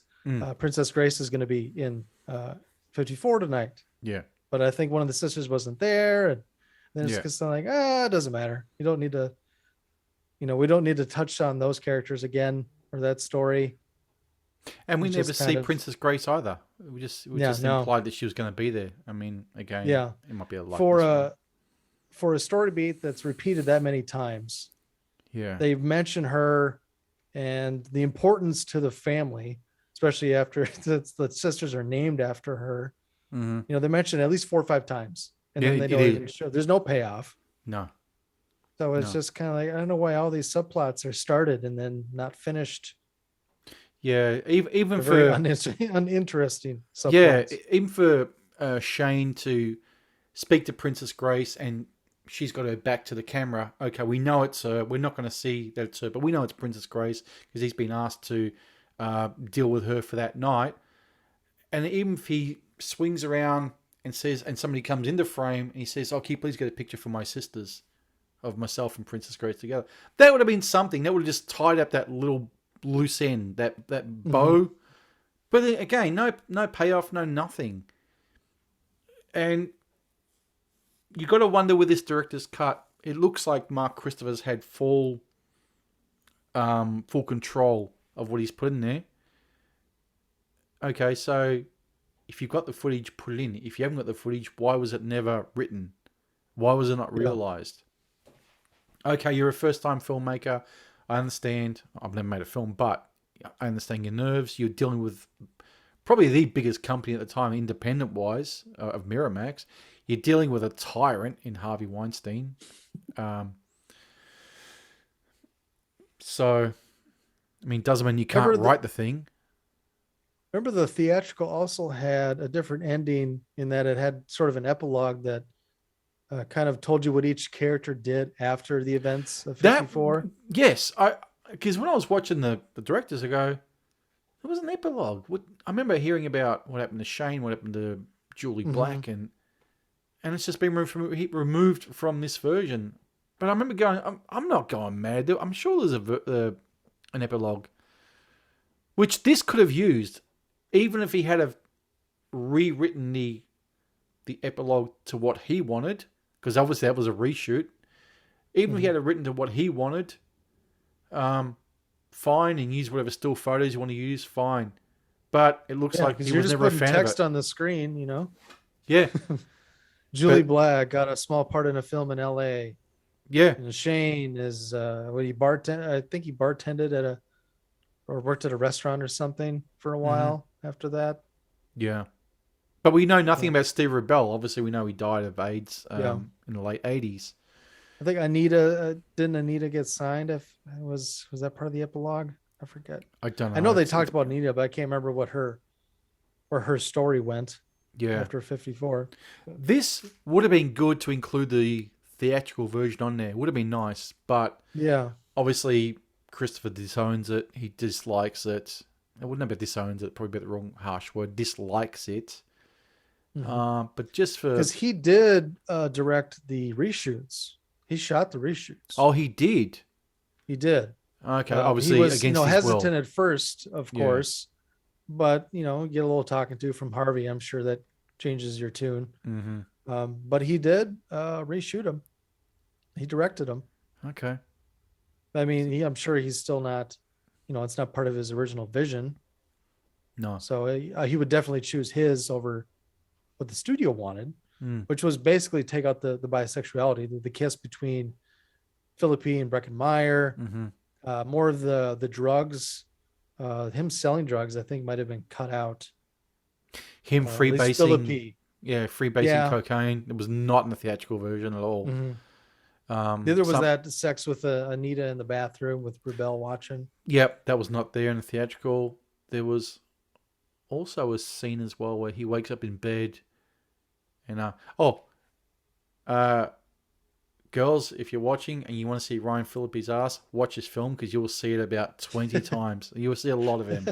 Princess Grace is going to be in 54 tonight. Yeah. But I think one of the sisters wasn't there. And then it's just like, it doesn't matter. You don't need to, we don't need to touch on those characters again or that story. And we never see Princess Grace either. We just implied that she was going to be there. I mean, again, it might be a likeness for a story beat that's repeated that many times. Yeah, they've mentioned her and the importance to the family, especially after the sisters are named after her. Mm-hmm. They mention it at least 4 or 5 times, and then they don't even show. There's no payoff. No. So it's just kind of like, I don't know why all these subplots are started and then not finished. Yeah, even for very uninteresting subplots. Yeah, even for Shane to speak to Princess Grace and she's got her back to the camera. Okay, we know it's her. We're not going to see that it's her, but we know it's Princess Grace because he's been asked to deal with her for that night. And even if he swings around and says, and somebody comes into frame and he says, "Oh, can you please get a picture for my sisters of myself and Princess Grace together?" That would have been something. That would have just tied up that little loose end, that bow. Mm-hmm. But then, again, no payoff, no nothing. And you got to wonder with this director's cut, it looks like Mark Christopher's had full control of what he's put in there. Okay, so if you've got the footage, put it in. If you haven't got the footage, why was it never written? Why was it not realized? Okay, you're a first-time filmmaker. I understand. I've never made a film, but I understand your nerves. You're dealing with probably the biggest company at the time, independent-wise, of Miramax. You're dealing with a tyrant in Harvey Weinstein. So, I mean, doesn't mean you can't write the thing. Remember, the theatrical also had a different ending in that it had sort of an epilogue that kind of told you what each character did after the events of 54. Yes, because when I was watching the directors, I go, there was an epilogue. I remember hearing about what happened to Shane, what happened to Julie Black, and it's just been removed from this version. But I remember going, I'm not going mad. I'm sure there's an epilogue, which this could have used, even if he had have rewritten the epilogue to what he wanted, because obviously that was a reshoot. Even if he had it written to what he wanted, fine, and use whatever still photos you want to use, fine. But it looks like he you're was just never a putting fan of text it. on the screen, Yeah, Julie but Black got a small part in a film in L.A. yeah, And Shane is he bartend. I think he bartended or worked at a restaurant or something for a while after that. yeah. But we know nothing Yeah. about Steve Rebell. Obviously, we know he died of AIDS Yeah. in the late 80s. I think Anita didn't Anita get signed? If was that part of the epilogue? I forget. I don't know. I know they talked about Anita, but I can't remember where her story went Yeah. after 54. This would have been good to include the theatrical version on there. Would have been nice. But Yeah. obviously, Christopher disowns it. He dislikes it. I wouldn't have been disowns it. Probably the wrong harsh word. Dislikes it. But just for... Because he did direct the reshoots. He shot the reshoots. Oh, he did? He did. Okay, obviously he was, against his hesitant will. at first, of course, but you get a little talking to from Harvey. I'm sure that changes your tune. But he did reshoot him. He directed him. Okay. I mean, I'm sure he's still not, it's not part of his original vision. No. So he would definitely choose his over what the studio wanted, which was basically take out the bisexuality, the kiss between Philippi and Breckenmeyer. More of the drugs, him selling drugs, I think might have been cut out. Him freebasing, Philippi. freebasing cocaine. It was not in the theatrical version at all. Neither was that sex with Anita in the bathroom with Rebell watching. Yep, that was not there in the theatrical. There was also a scene as well where he wakes up in bed and girls, if you're watching and you want to see Ryan Phillippe's ass, watch this film because you will see it about 20 times. You will see a lot of him.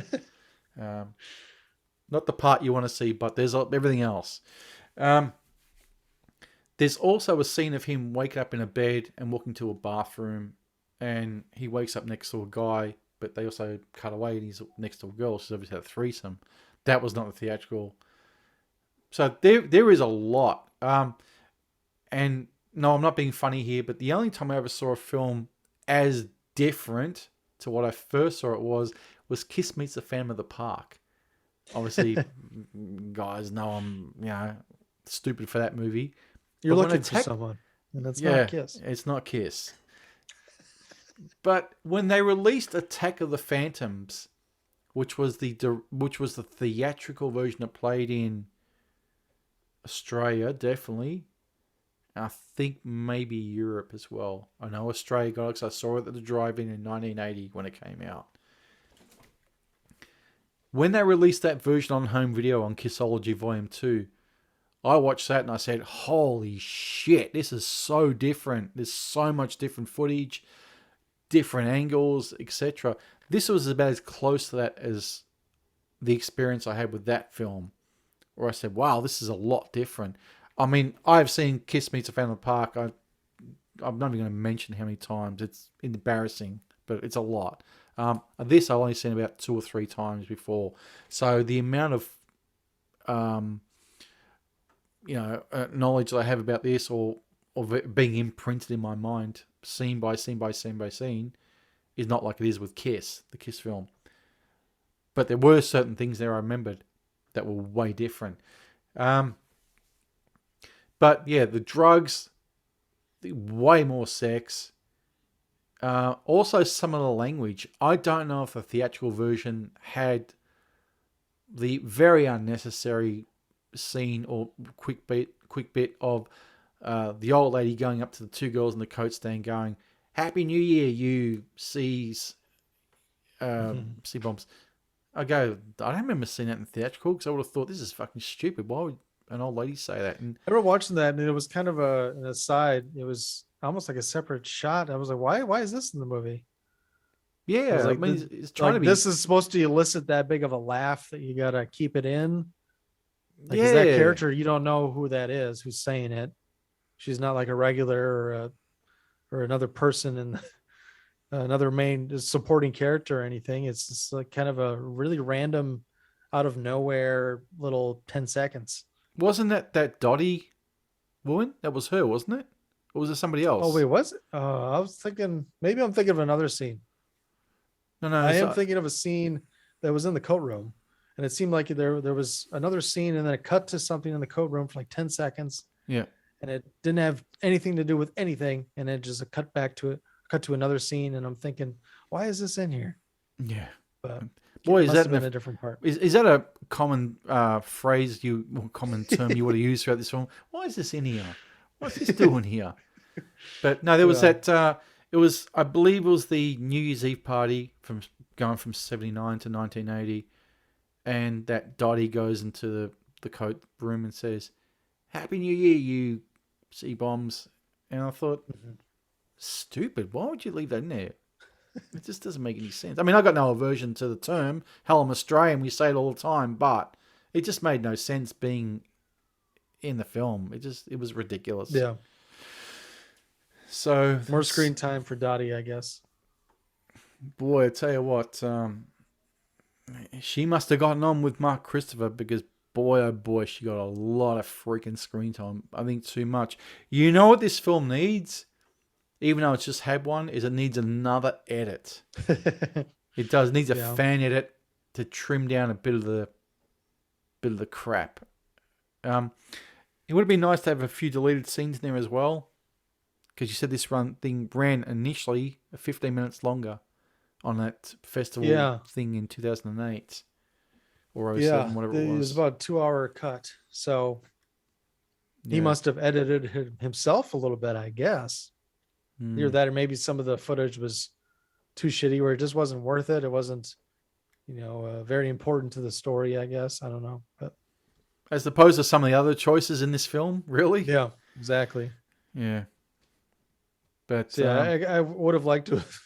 Not the part you want to see, but there's everything else. There's also a scene of him waking up in a bed and walking to a bathroom, and he wakes up next to a guy, but they also cut away and he's next to a girl. She's obviously had a threesome. That was not the theatrical. So there is a lot. And no, I'm not being funny here, but the only time I ever saw a film as different to what I first saw it was Kiss Meets the Phantom of the Park. Obviously, guys know I'm stupid for that movie. You're looking for someone, and that's not Kiss. It's not Kiss. But when they released Attack of the Phantoms, which was the theatrical version that played in Australia, definitely. I think maybe Europe as well. I know Australia got it because I saw it at the drive-in in 1980 when it came out. When they released that version on home video on Kissology Volume 2, I watched that and I said, holy shit, this is so different. There's so much different footage, different angles, etc. This was about as close to that as the experience I had with that film, where I said, wow, this is a lot different. I mean, I've seen Kiss Meets a Phantom of the Park. I'm not even going to mention how many times. It's embarrassing, but it's a lot. This I've only seen about 2 or 3 times before. So the amount of knowledge that I have about this, or being imprinted in my mind, scene by scene by scene by scene, is not like it is with Kiss, the Kiss film. But there were certain things there I remembered that were way different. But yeah, the drugs, way more sex. Also, some of the language. I don't know if the theatrical version had the very unnecessary scene or quick bit of the old lady going up to the 2 girls in the coat stand going, "Happy New Year, you sea bombs." I don't remember seeing that in theatrical because I would have thought this is fucking stupid. Why would an old lady say that? And I remember watching that, and it was kind of an aside. It was almost like a separate shot. I was like, why is this in the movie? yeah, like, I mean, it's trying to be. This is supposed to elicit that big of a laugh that you gotta keep it in. Because that character, you don't know who that is, who's saying it. She's not like a regular or or another person in another main supporting character or anything. It's just like kind of a really random, out of nowhere little 10 seconds. Wasn't that Dottie woman? That was her, wasn't it? Or was it somebody Oh wait, else? was it? I was thinking maybe I'm thinking of another scene. No, no. I am thinking of a scene that was in the coat room, and it seemed like there was another scene, and then it cut to something in the coat room for like 10 seconds, yeah, and it didn't have anything to do with anything, and it just a cut back to it, cut to another scene, and I'm thinking, why is this in here? yeah. But Boy, it is must that have been a different part. is that a common phrase or common term you would have used throughout this film? Why is this in here? What's this doing here? But no, there was Yeah. that. It was, I believe, it was the New Year's Eve party from going from 79 to 1980, and that Dottie goes into the coat room and says, "Happy New Year, you sea bombs." And I thought, Mhm. stupid. Why would you leave that in there? It just doesn't make any sense. I mean, I got no aversion to the term. Hell, I'm Australian. We say it all the time, but it just made no sense being in the film. It was ridiculous. Yeah. So More screen time for Dottie, I guess. boy, I tell you what, she must have gotten on with Mark Christopher because boy, oh boy, she got a lot of freaking screen time. I think too much. You know what this film needs? Even though it's just had one, is it needs another edit. It does. It needs a Yeah. fan edit to trim down a bit of the crap. It would have been nice to have a few deleted scenes in there as well, because you said this thing ran initially 15 minutes longer on that festival Yeah. thing in 2008 or Yeah. 07, whatever it It was was. about a 2 hour cut. So he Yeah. must have edited it himself a little bit, I guess. Either Mm. that or maybe some of the footage was too shitty where it just wasn't worth it. It wasn't, very important to the story, I guess. I don't know. But As opposed to some of the other choices in this film, really? yeah, exactly. Yeah. But So yeah, I would have liked to have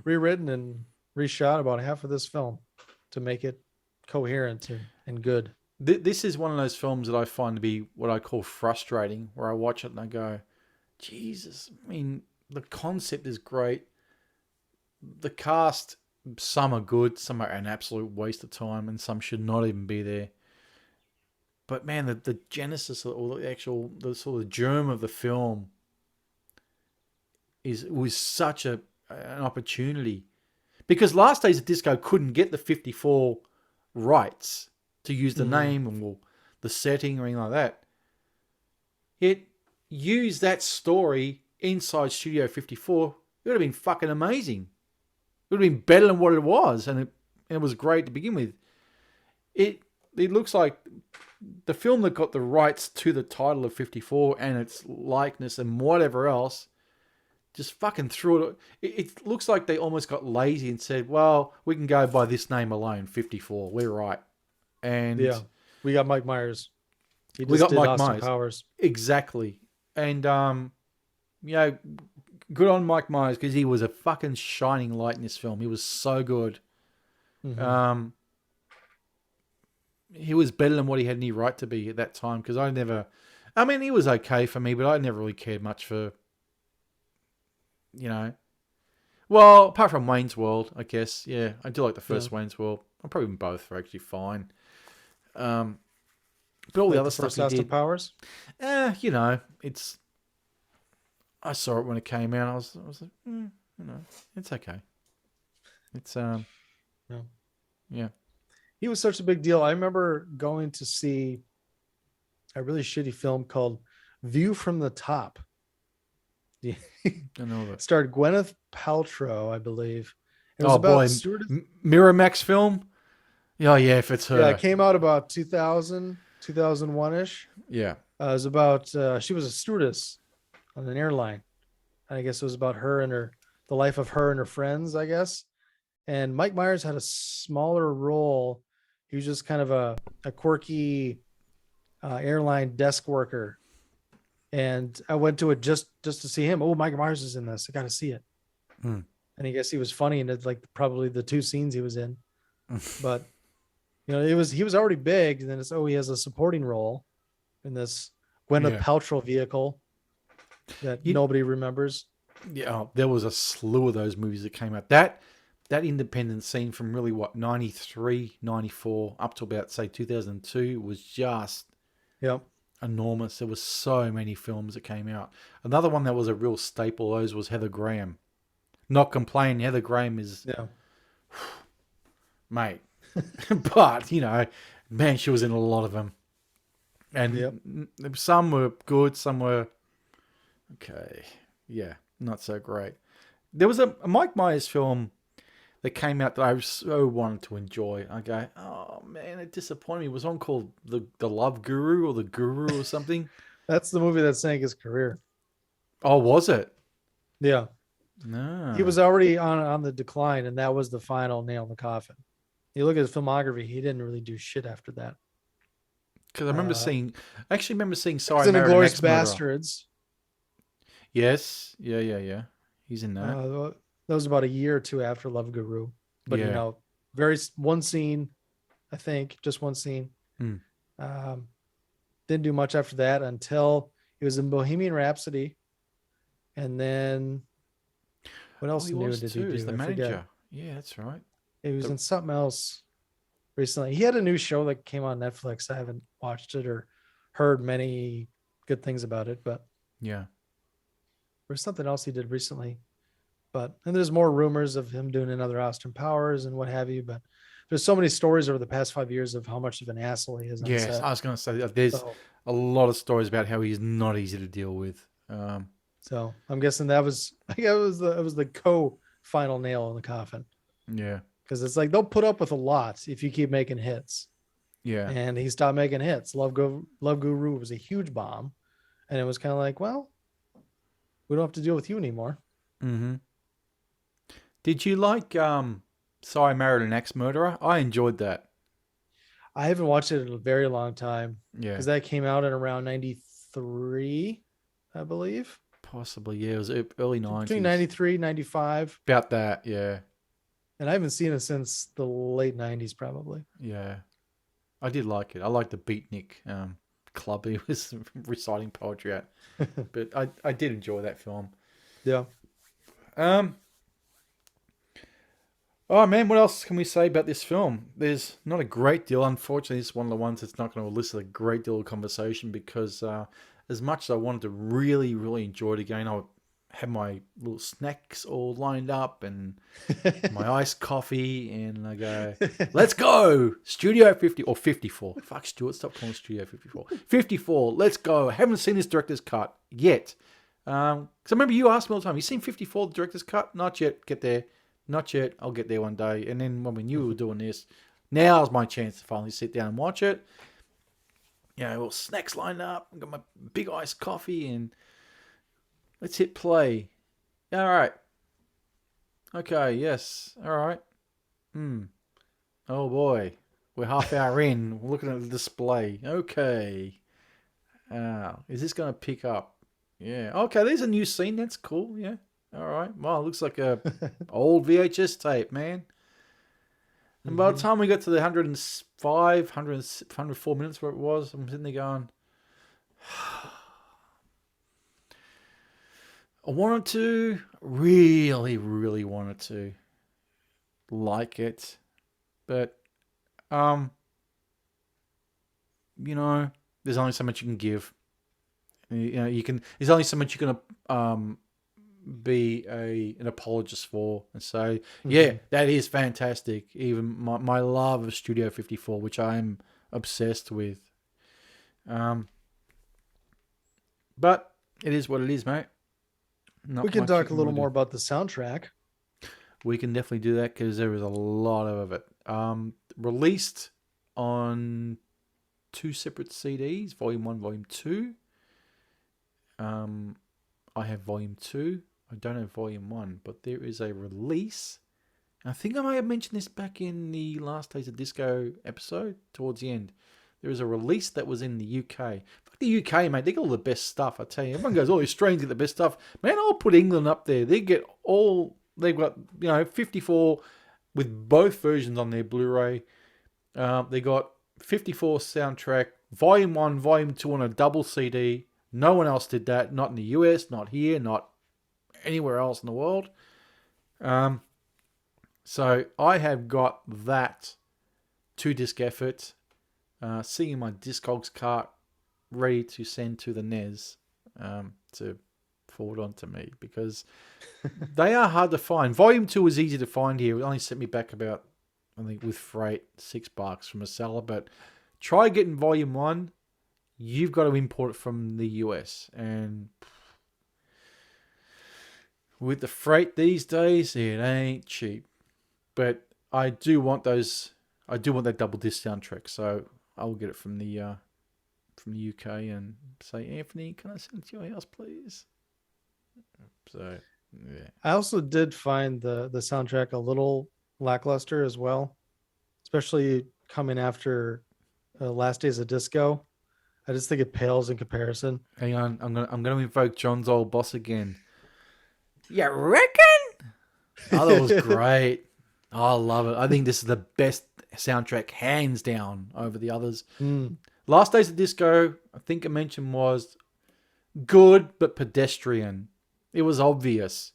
rewritten and reshot about half of this film to make it coherent and good. this is one of those films that I find to be what I call frustrating, where I watch it and I go, Jesus, I mean, the concept is great. The cast, some are good, some are an absolute waste of time, and some should not even be there. But man, the genesis or the sort of germ of the film was such an opportunity, because Last Days of Disco couldn't get the 54 rights to use the Mhm. name or the setting or anything like that. It used that story inside Studio 54. It would have been fucking amazing. It would have been better than what it was, and it was great to begin with. It looks like the film that got the rights to the title of 54 and its likeness and whatever else just fucking threw it. It looks like they almost got lazy and said, well, we can go by this name alone, 54. We're right. And Yeah, we got Mike Myers. He we just got did Mike Austin Myers. Powers. Exactly. And, good on Mike Myers because he was a fucking shining light in this film. He was so good. Mhm. Um, he was better than what he had any right to be at that time because he was okay for me, but I never really cared much for, well, apart from Wayne's World, I guess. Yeah, I do like the first Yeah. Wayne's World. I'm probably both are actually fine. But all the Like other the stuff first he Austin did, Powers. it's. I saw it when it came out. I was like, it's okay. It's Yeah. yeah. He was such a big deal. I remember going to see a really shitty film called View from the Top. Yeah. I know that. Starred Gwyneth Paltrow, I believe. It was Oh about boy, stewardess. Miramax film. Oh yeah, if it's Yeah, it her. came out about 2000, 2001-ish. Yeah. It was about she was a stewardess on an airline. I guess it was about her and the life of her and her friends, I guess. And Mike Myers had a smaller role. He was just kind of a quirky airline desk worker. And I went to it just to see him. Oh, Mike Myers is in this. I got to see it. Hmm. And I guess he was funny in it, like probably the two scenes he was in. But he was already big. And then he has a supporting role in this Gwyneth Yeah. Paltrow vehicle that You nobody remembers. Yeah, there was a slew of those movies that came out. That independent scene from really, 93, 94 up to about, say, 2002 was just Yep. enormous. There was so many films that came out. Another one that was a real staple of those was Heather Graham. Not complaining, Heather Graham is, Yeah. mate. But, man, she was in a lot of them. Yep. And some were good, some were okay. Yeah, not so great. There was a Mike Myers film that came out that I so wanted to enjoy. I go, oh man, it disappointed me. It was one called the Love Guru or the Guru or something. That's the movie that sank his career. Oh, was it? Yeah. He No, was already on the decline, and that was the final nail in the coffin. You look at his filmography, he didn't really do shit after that. because I actually remember seeing He's Sorry in Married an Inglourious Ex-Murderer. Bastards. Yes, yeah. He's in that. That was about a year or two after Love Guru, but Yeah. one scene, I think, just one scene. Hmm. Didn't do much after that until he was in Bohemian Rhapsody, and then what else he new was did too. he As do? the I forget. manager. Yeah, that's right. He was in something else recently. He had a new show that came on Netflix. I haven't watched it or heard many good things about it, but Yeah. there's something else he did recently. And there's more rumors of him doing another Austin Powers and what have you. But there's so many stories over the past 5 years of how much of an asshole he is on Yes, set. I was going to say that there's So, a lot of stories about how he's not easy to deal with. so I'm guessing that was it was the final nail in the coffin, Yeah, because it's like they'll put up with a lot if you keep making hits. yeah. And he stopped making hits. Love Guru was a huge bomb, and it was kind of like, well, we don't have to deal with you anymore. Mm-hmm. Did you like Sorry I Married an Ex-Murderer? I enjoyed that. I haven't watched it in a very long time Yeah, because that came out in around 93, I believe. possibly. Yeah, it was early 90s. Between 93, 95. About that, yeah. And I haven't seen it since the late 90s, probably. Yeah. I did like it. I liked the Beatnik club he was reciting poetry at. But I did enjoy that film. Yeah. Oh man, what else can we say about this film? There's not a great deal. Unfortunately, it's one of the ones that's not going to elicit a great deal of conversation because as much as I wanted to really, really enjoy it again, I had my little snacks all lined up and my iced coffee, and I go, let's go! Studio 50 or 54. Fuck Stuart, stop calling Studio 54. 54, let's go. I haven't seen this director's cut yet. Because I remember you asked me all the time, you seen 54, the director's cut? Not yet, get there. Not yet, I'll get there one day. And then when we knew we were doing this, now's my chance to finally sit down and watch it. All snacks lined up. I've got my big iced coffee and let's hit play. All right. Okay, yes. All right. Oh boy. We're half hour in. We're looking at the display. Okay. Is this going to pick up? Yeah. Okay, there's a new scene. That's cool. Yeah. All right. Well, it looks like a old VHS tape, man. And by the time we got to the 105, 104 minutes where it was, I'm sitting there going, I wanted to, really, really wanted to like it. But, there's only so much you can give. There's only so much you can be an apologist for and say, yeah, that is fantastic. Even my love of Studio 54, which I'm obsessed with. But it is what it is, mate. We can talk a little more about the soundtrack. We can definitely do that because there is a lot of it. Released on 2 separate CDs, Volume 1, Volume 2. I have Volume 2. I don't have Volume 1, but there is a release. I think I may have mentioned this back in the Last Days of Disco episode, towards the end. There is a release that was in the UK. Fuck the UK, mate. They got all the best stuff, I tell you. Everyone goes, oh, the Australians get the best stuff. Man, I'll put England up there. They've got, 54 with both versions on their Blu-ray. They got 54 soundtrack, Volume 1, Volume 2 on a double CD. No one else did that. Not in the US, not here, not anywhere else in the world. So I have got that 2-disc effort sitting in my Discogs cart, ready to send to the NES to forward on to me, because they are hard to find. Volume 2 was easy to find here. It only sent me back about, I think, with freight, $6 from a seller. But try getting Volume 1. You've got to import it from the US. And with the freight these days, it ain't cheap. But I do want those. I do want that double disc soundtrack. So I'll get it from the UK and say, Anthony, can I send it to your house, please? So, yeah. I also did find the soundtrack a little lackluster as well, especially coming after Last Days of Disco. I just think it pales in comparison. Hang on, I'm gonna invoke John's old boss again. You reckon? Oh, that was great. Oh, I love it. I think this is the best soundtrack, hands down, over the others. Last Days of Disco, I think I mentioned, was good but pedestrian. It was obvious.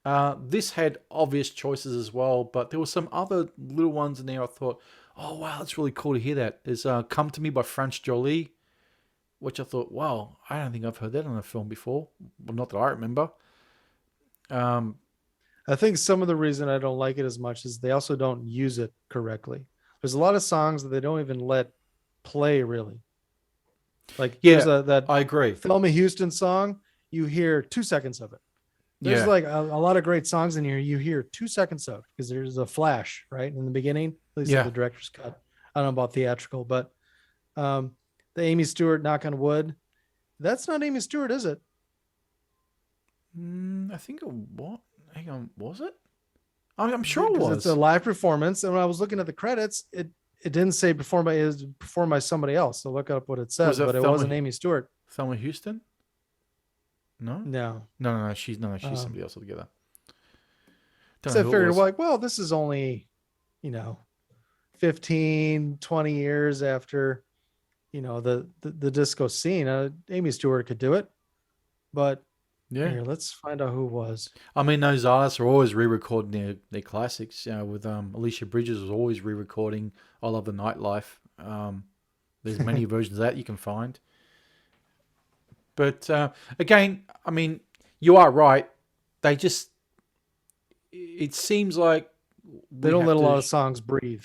This had obvious choices as well, but there were some other little ones in there I thought, oh, wow, that's really cool to hear that. There's Come to Me by French Jolie, which I thought, wow, I don't think I've heard that on a film before. Well, not that I remember. I think some of the reason I don't like it as much is they also don't use it correctly. There's a lot of songs that they don't even let play, really. Like, yeah, there's that I agree. Thelma Houston song, you hear 2 seconds of it. There's like a lot of great songs in here you hear 2 seconds of, because there's a flash right in the beginning, at least in the director's cut. I don't know about theatrical, but the Amy Stewart Knock on Wood, that's not Amy Stewart, is it? I think it was. Hang on, was it? I'm sure it was. It's a live performance, and when I was looking at the credits, it didn't say performed by somebody else. So look up what it says, but it wasn't Amy Stewart. Thelma Houston? No. She's somebody else altogether. So I figured, well, this is only, 15, 20 years after, the disco scene. Amy Stewart could do it, but here, let's find out who it was. I mean, those artists are always re-recording their classics. With Alicia Bridges was always re-recording I Love the Nightlife. There's many versions of that you can find. But again, I mean, you are right. It seems like they don't let a lot of songs breathe.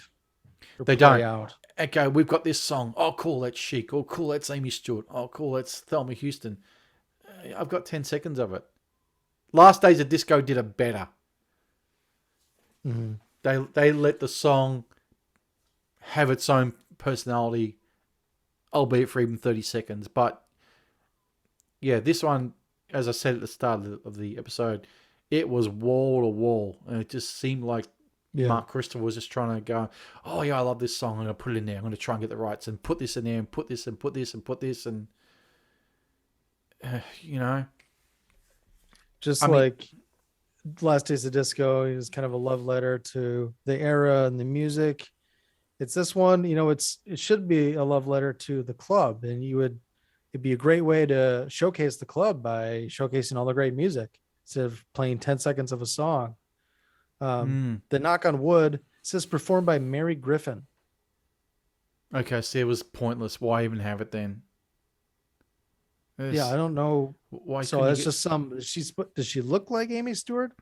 They don't. Out. Okay, we've got this song. Oh, cool, that's Chic. Oh, cool, that's Amy Stewart. Oh, cool, that's Thelma Houston. I've got 10 seconds of it. Last Days of Disco did it better. Mm-hmm. They let the song have its own personality, albeit for even 30 seconds. But yeah, this one, as I said at the start of the episode, it was wall to wall. And it just seemed like Mark Christopher was just trying to go, oh yeah, I love this song. I'm going to put it in there. I'm going to try and get the rights and put this in there and put this and put this and put this. And Last Days of Disco is kind of a love letter to the era and the music. It's this one, it should be a love letter to the club, and it'd be a great way to showcase the club by showcasing all the great music instead of playing 10 seconds of a song. The Knock on Wood says performed by Mary Griffin. Okay, so it was pointless. Why even have it then? I don't know. Why? So it's just does she look like Amy Stewart?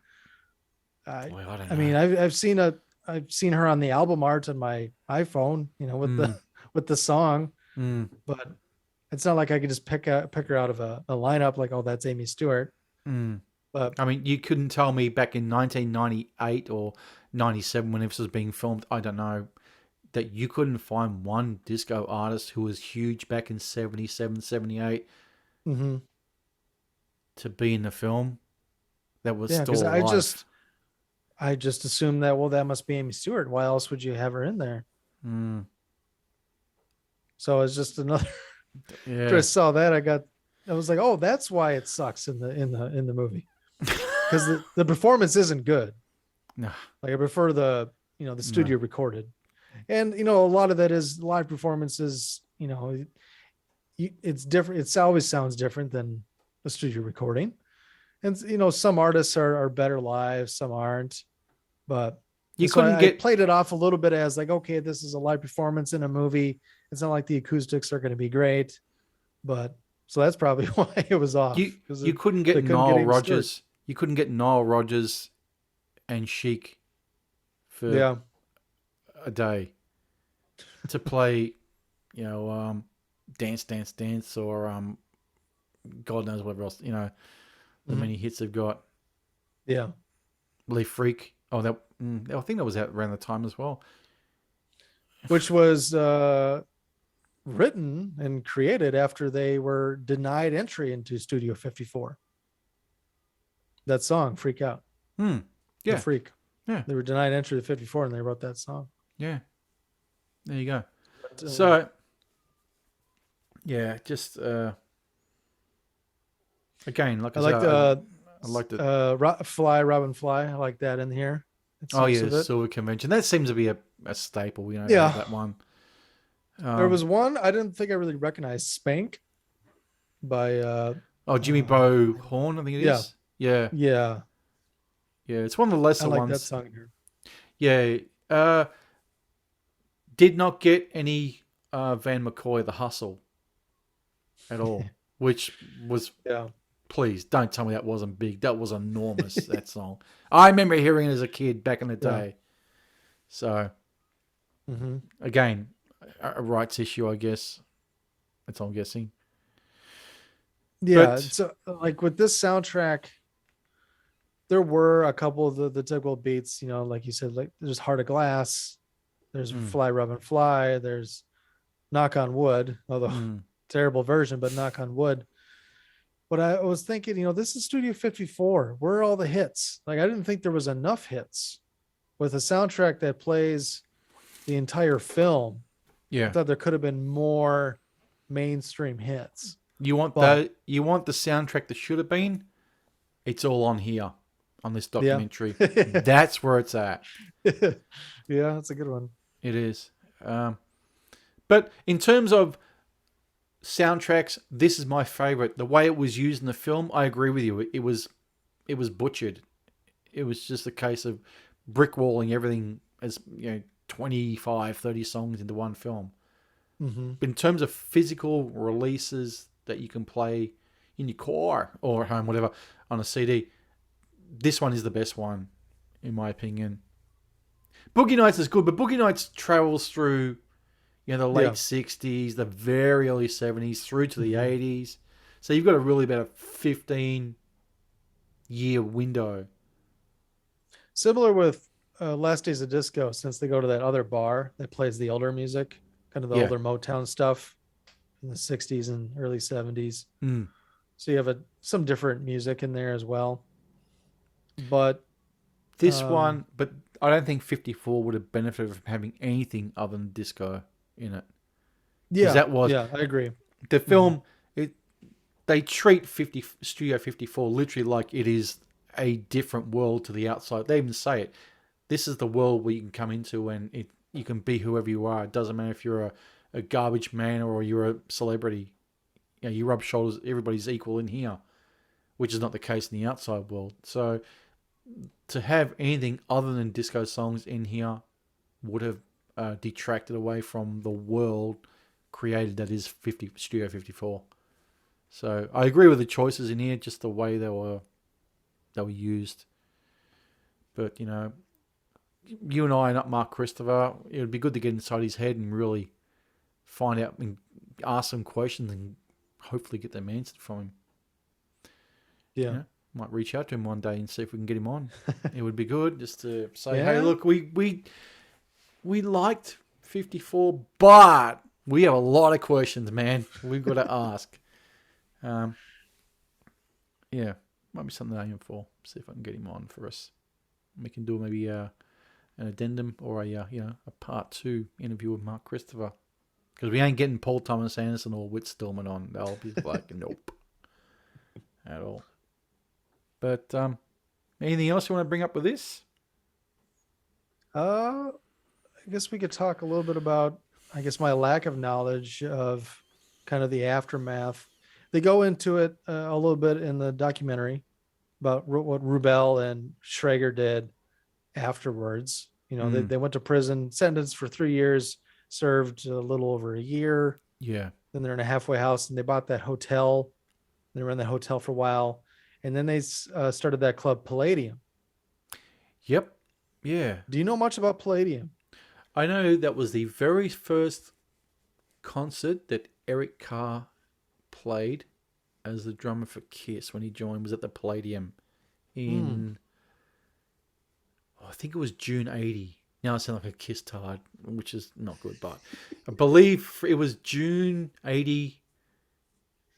I don't know. I mean, I've seen her on the album art on my iPhone, with the song, but it's not like I could just pick her out of a lineup like, oh, that's Amy Stewart. But I mean, you couldn't tell me back in 1998 or 97 when this was being filmed, I don't know, that you couldn't find one disco artist who was huge back in 77, 78 to be in the film that was still alive. I just assumed that, well, that must be Amy Stewart. Why else would you have her in there? So it's just another. After I saw that, I was like, oh, that's why it sucks in the movie, because the performance isn't good. No, like I prefer the studio recorded, and a lot of that is live performances. It's different. It always sounds different than a studio recording, And some artists are better live, some aren't. But You so couldn't I get played it off a little bit as like, okay, this is a live performance in a movie. It's not like the acoustics are going to be great, but so that's probably why it was you off, because you couldn't get they couldn't get Nile any start. Rodgers. You couldn't get Nile Rodgers and Chic for Yeah. a day to play, you know, Dance Dance Dance or God knows whatever else, the Mhm. many hits they've got. Yeah. Leaf Freak. Oh, I think that was out around the time as well. Which was written and created after they were denied entry into Studio 54. That song, Freak Out, Hmm. the Yeah. Freak. Yeah. They were denied entry to 54 and they wrote that song. Yeah. There you go. But, So, yeah, just again, like I I like said, the I liked it. Robin Fly. I like that in here. It's Oh use yeah, of it. Silver Convention. That seems to be a staple. Yeah. That one. There was one I didn't think I really recognized, Spank by Jimmy uh Bo Horn, I think it yeah. is. Yeah, Yeah. yeah. It's one of the I lesser like that ones. song here. Yeah. Did not get any Van McCoy the Hustle at all, which was, Yeah. please don't tell me that wasn't big. That was enormous. That song. I remember hearing it as a kid back in the Yeah. day. So Hmm. again, a rights issue, I guess. That's all I'm guessing. Yeah. But So like with this soundtrack, there were a couple of the typical beats, like you said, like there's Heart of Glass, there's mm, Fly Robin Fly, there's Knock on Wood, although mm, terrible version, but Knock on Wood. But I was thinking, this is Studio 54. Where are all the hits? Like I didn't think there was enough hits with a soundtrack that plays the entire film. I yeah. thought there could have been more mainstream hits. You want But you want the soundtrack that should have been? It's all on here on this yeah. documentary. That's where it's at. Yeah, that's a good one. It is. But in terms of soundtracks, this is my favorite. The way it was used in the film, I agree with you. It was butchered. It was just a case of brickwalling everything as 25, 30 songs into one film. Mm-hmm. But in terms of physical releases that you can play in your car or at home, whatever, on a CD, this one is the best one, in my opinion. Boogie Nights is good, but Boogie Nights travels through, the late 60s, the very early 70s, through to the 80s. So you've got a really about a 15-year window. Similar with Last Days of Disco, since they go to that other bar that plays the older music, kind of the older Motown stuff in the 60s and early 70s. Mm. So you have some different music in there as well. But this one, but I don't think 54 would have benefited from having anything other than disco in it. Yeah, that was I agree. the film. They treat Studio 54 literally like it is a different world to the outside. They even say it. This is the world where you can come into and you can be whoever you are. It doesn't matter if you're a garbage man or you're a celebrity. You rub shoulders. Everybody's equal in here, which is not the case in the outside world. So to have anything other than disco songs in here would have detracted away from the world created that is Studio 54. So I agree with the choices in here, just the way they were used. But you and I are not Mark Christopher. It would be good to get inside his head and really find out and ask some questions and hopefully get them answered from him. Yeah. Might reach out to him one day and see if we can get him on. It would be good just to say, Yeah. hey, look, we liked 54, but we have a lot of questions, man. We've got to ask. Yeah, might be something I aim for. See if I can get him on for us. We can do maybe an addendum or a part 2 interview with Mark Christopher, because we ain't getting Paul Thomas Anderson or Whit Stillman on. They'll be like, nope, at all. But anything else you want to bring up with this? I guess we could talk a little bit about, my lack of knowledge of kind of the aftermath. They go into it a little bit in the documentary, about what Rubel and Schrager did afterwards. You know, Mm, they went to prison, sentenced for 3 years, served a little over a year. yeah. Then they're in a halfway house, and they bought that hotel. They were in that hotel for a while, and then they started that club Palladium. Yep. Yeah. Do you know much about Palladium? I know that was the very first concert that Eric Carr played as the drummer for Kiss when he joined was at the Palladium Hmm. in, oh, I think it was June 80. Now I sound like a Kiss tard, which is not good, but I believe it was June 80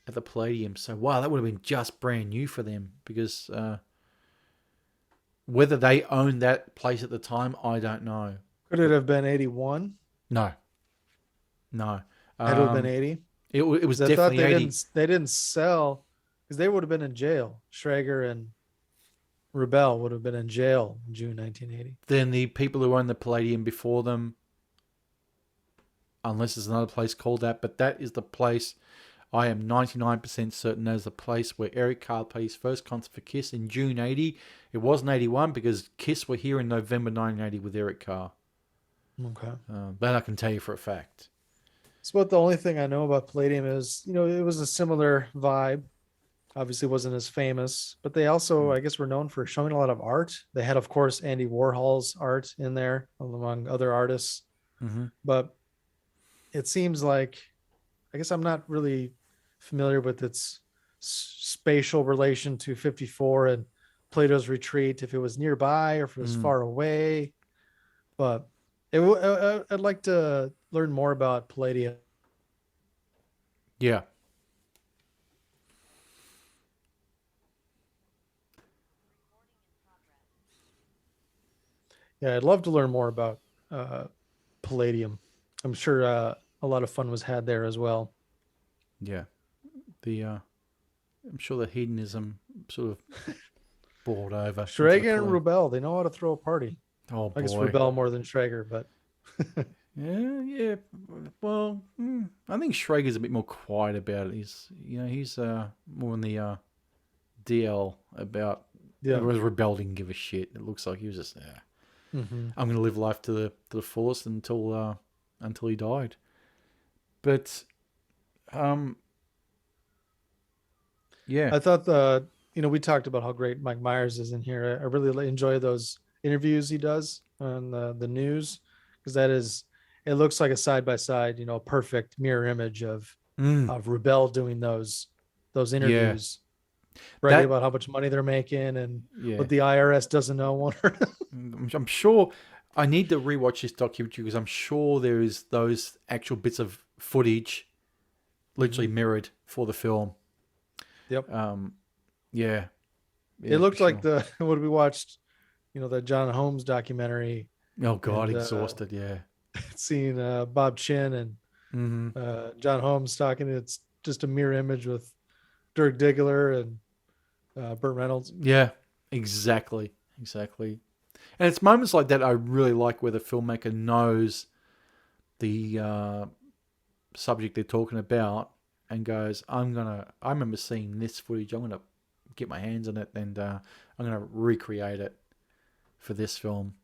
at the Palladium. So, wow, that would have been just brand new for them because whether they owned that place at the time, I don't know. Could it But have been 81? no, no. Had to have been Um, 80? it was Because I thought definitely 80. they didn't sell, because they would have been in jail. Schrager and Rubel would have been in jail in June 1980. Then the people who owned the Palladium before them, unless there's another place called that, but that is the place I am 99% certain as the place where Eric Carr played his first concert for Kiss in June 80. It wasn't 81 because Kiss were here in November 1980 with Eric Carr. Okay. That I can tell you for a fact. So about the only thing I know about Palladium is, it was a similar vibe. Obviously wasn't as famous, but they also, Mm. I guess, were known for showing a lot of art. They had, of course, Andy Warhol's art in there among other artists. Mm-hmm. But it seems like, I guess I'm not really familiar with its spatial relation to 54 and Plato's Retreat, if it was nearby or if it was Mm. far away. But I'd like to learn more about Palladium. Yeah. Yeah, I'd love to learn more about uh, Palladium. I'm sure a lot of fun was had there as well. Yeah. The I'm sure the hedonism sort of boiled over into the Schrager and play. Rubel, they know how to throw a party. Oh I guess boy. Rubel more than Schrager, but Yeah, yeah. Well, I think Schrager's a bit more quiet about it. He's more in the DL about. yeah. Whereas Rebel didn't give a shit. It looks like he was just, Hmm. I'm going to live life to the fullest until he died. But um, yeah, I thought we talked about how great Mike Myers is in here. I really enjoy those interviews he does on the news, because it looks like a side by side, perfect mirror image mm, of Rubel doing those yeah, interviews, bragging that about how much money they're making and yeah. what the IRS doesn't know. I'm sure I need to rewatch this documentary because I'm sure there is those actual bits of footage literally Mhm. mirrored for the film. Yep. Um, yeah, It yeah, for looked like sure. the what we watched, the John Holmes documentary, Oh God, and exhausted. Yeah. seeing Bob Chin and Hmm. John Holmes talking. It's just a mirror image with Dirk Diggler and Burt Reynolds. Yeah, exactly, exactly. And it's moments like that I really like where the filmmaker knows the subject they're talking about and goes, I remember seeing this footage. I'm gonna get my hands on it and I'm gonna recreate it for this film.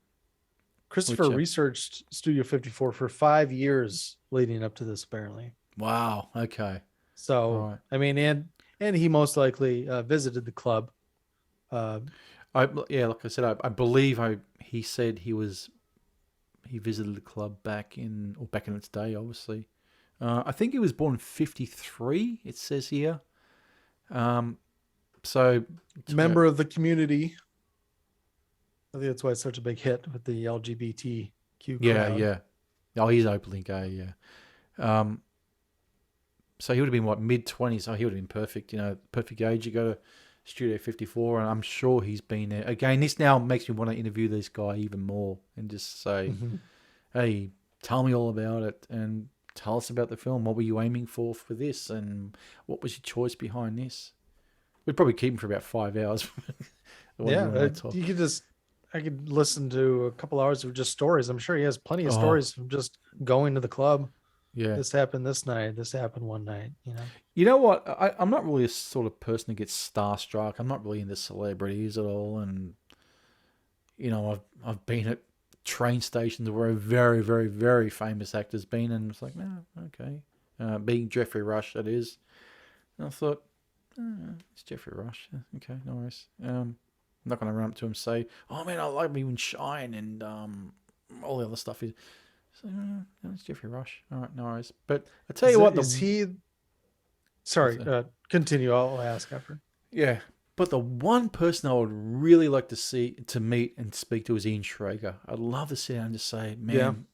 Christopher Which, researched Studio 54 for 5 years leading up to this, apparently. wow, okay, all So, right. I mean, and he most likely visited the club. Uh, Yeah, like I said, I believe he said he visited the club back in its day, obviously. I think he was born in '53. It says here. Um, so took Member of the community. I think that's why it's such a big hit with the LGBTQ yeah, crowd. yeah. Oh, he's openly gay. Yeah. Um, so he would have been what mid-20s. Oh, he would have been perfect. Perfect age. You go to Studio 54, and I'm sure he's been there. Again, this now makes me want to interview this guy even more and just say, Hmm. hey, tell me all about it and tell us about the film. What were you aiming for this? And what was your choice behind this? We'd probably keep him for about 5 hours. The way you Yeah, and I talk. I could listen to a couple hours of just stories. I'm sure he has plenty of Oh, stories from just going to the club. Yeah. This happened this night. This happened one night. You know what? I'm not really a sort of person who gets starstruck. I'm not really into celebrities at all. And, I've been at train stations where very, very, very famous actors been, and it's like, no, okay. Being Jeffrey Rush, that is. And I thought, it's Jeffrey Rush. Okay, no worries. I'm not going to run up to him and say, oh man, I like me in Shine and all the other stuff. So, no, it's Jeffrey Rush. All right, no worries. But I tell you what, Is he? Sorry, continue. I'll ask after. Yeah, but the one person I would really like to meet and speak to is Ian Schrager. I'd love to sit down and just say, man,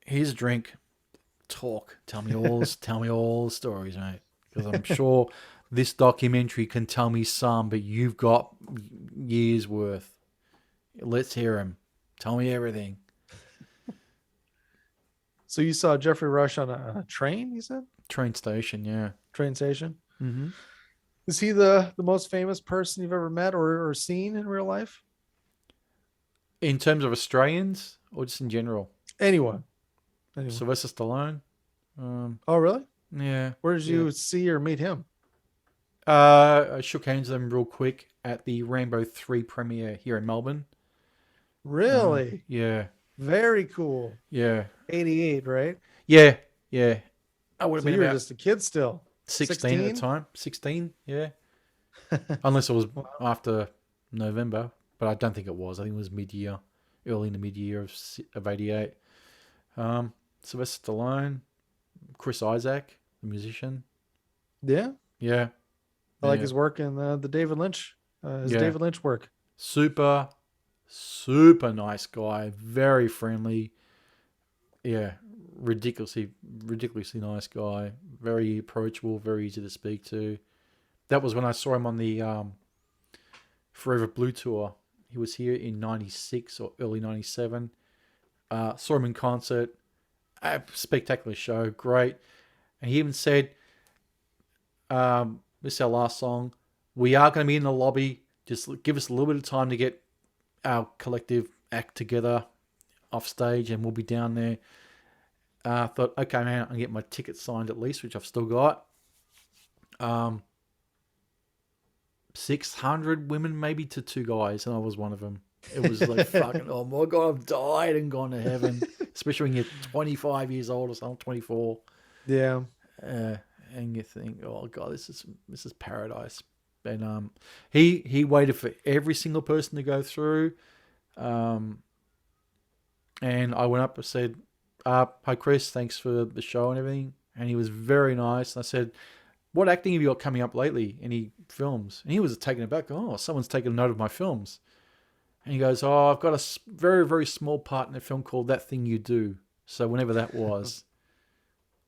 here's a drink, talk, tell me all the stories, mate. Because I'm sure this documentary can tell me some, but you've got years worth. Let's hear him. Tell me everything. So you saw Jeffrey Rush on a train, you said? Train station, yeah. Train station? Mm-hmm. Is he the most famous person you've ever met or seen in real life? In terms of Australians or just in general? Anyone. Sylvester Stallone. Oh, really? Yeah. Where did you see or meet him? I shook hands with him real quick at the Rambo 3 premiere here in Melbourne. Really? Yeah. Very cool. Yeah. 88, right? Yeah. Yeah. I would have So been you were about just a kid still. 16 at the time. 16, yeah. Unless it was after November, but I don't think it was. I think it was mid-year, early in the mid-year of 88. Sylvester Stallone, Chris Isaac, the musician. Yeah. Yeah. I like his work in the David Lynch, David Lynch work. Super, super nice guy. Very friendly. Yeah. Ridiculously nice guy. Very approachable, very easy to speak to. That was when I saw him on the Forever Blue tour. He was here in 96 or early 97. Saw him in concert. A spectacular show. Great. And he even said, this is our last song. We are going to be in the lobby. Just give us a little bit of time to get our collective act together off stage, and we'll be down there. I thought, okay, man, I can get my ticket signed at least, which I've still got. 600 women, maybe, to 2 guys, and I was one of them. It was like, fucking, oh my God, I've died and gone to heaven. Especially when you're 25 years old or something, 24. Yeah. And you think, oh God, this is paradise. And he waited for every single person to go through. And I went up and said, hi Chris, thanks for the show and everything. And he was very nice. And I said, what acting have you got coming up lately? Any films? And he was taken aback. Oh, someone's taken note of my films. And he goes, oh, I've got a very, very small part in a film called That Thing You Do. So whenever that was.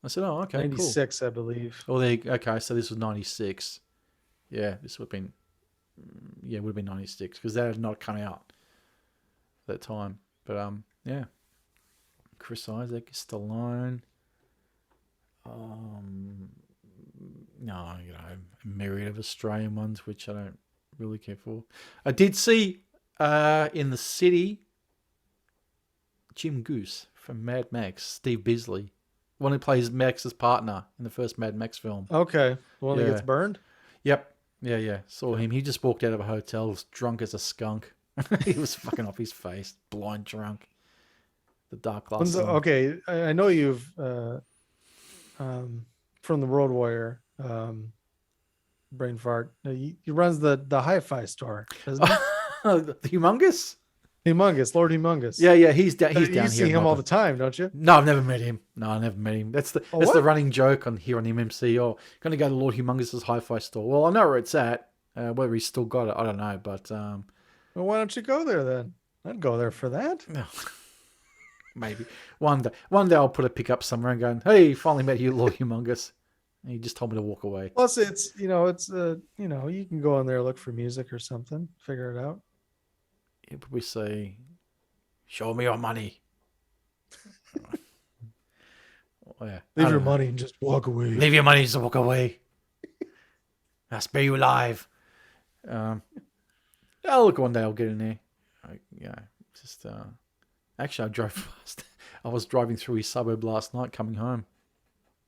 I said, oh, okay, 96, cool. I believe. Oh, okay, so this was 96. Yeah, this would have been, it would have been 96 because that had not come out at that time. But, yeah. Chris Isaac, Stallone. No, a myriad of Australian ones, which I don't really care for. I did see in the city Jim Goose from Mad Max, Steve Bisley, one who plays Max's partner in the first Mad Max film. Okay, the one that gets burned. Yep, yeah. Saw him. He just walked out of a hotel, was drunk as a skunk. He was fucking off his face, blind drunk. The Dark Glass. Okay, I know you've from the Road Warrior. Brain fart. He runs the hi-fi store, doesn't he? The Humongous? Lord Humongous. Yeah, he's down here. You see him all the time, don't you? No, I've never met him. That's the running joke here on MMC. Oh, going to go to Lord Humongous's hi-fi store. Well, I know where it's at. Whether he's still got it, I don't know. But well, why don't you go there then? I'd go there for that. No. Maybe one day I'll put a pickup somewhere and go, hey, finally met you, Lord Humongous. And he just told me to walk away. Plus, it's you can go in there, look for music or something, figure it out. He'll probably say, show me your money. Yeah. Leave your money and just walk away. Leave your money and just walk away. I'll spare you alive. Look, one day I'll get in there. Actually, I drove past. I was driving through his suburb last night coming home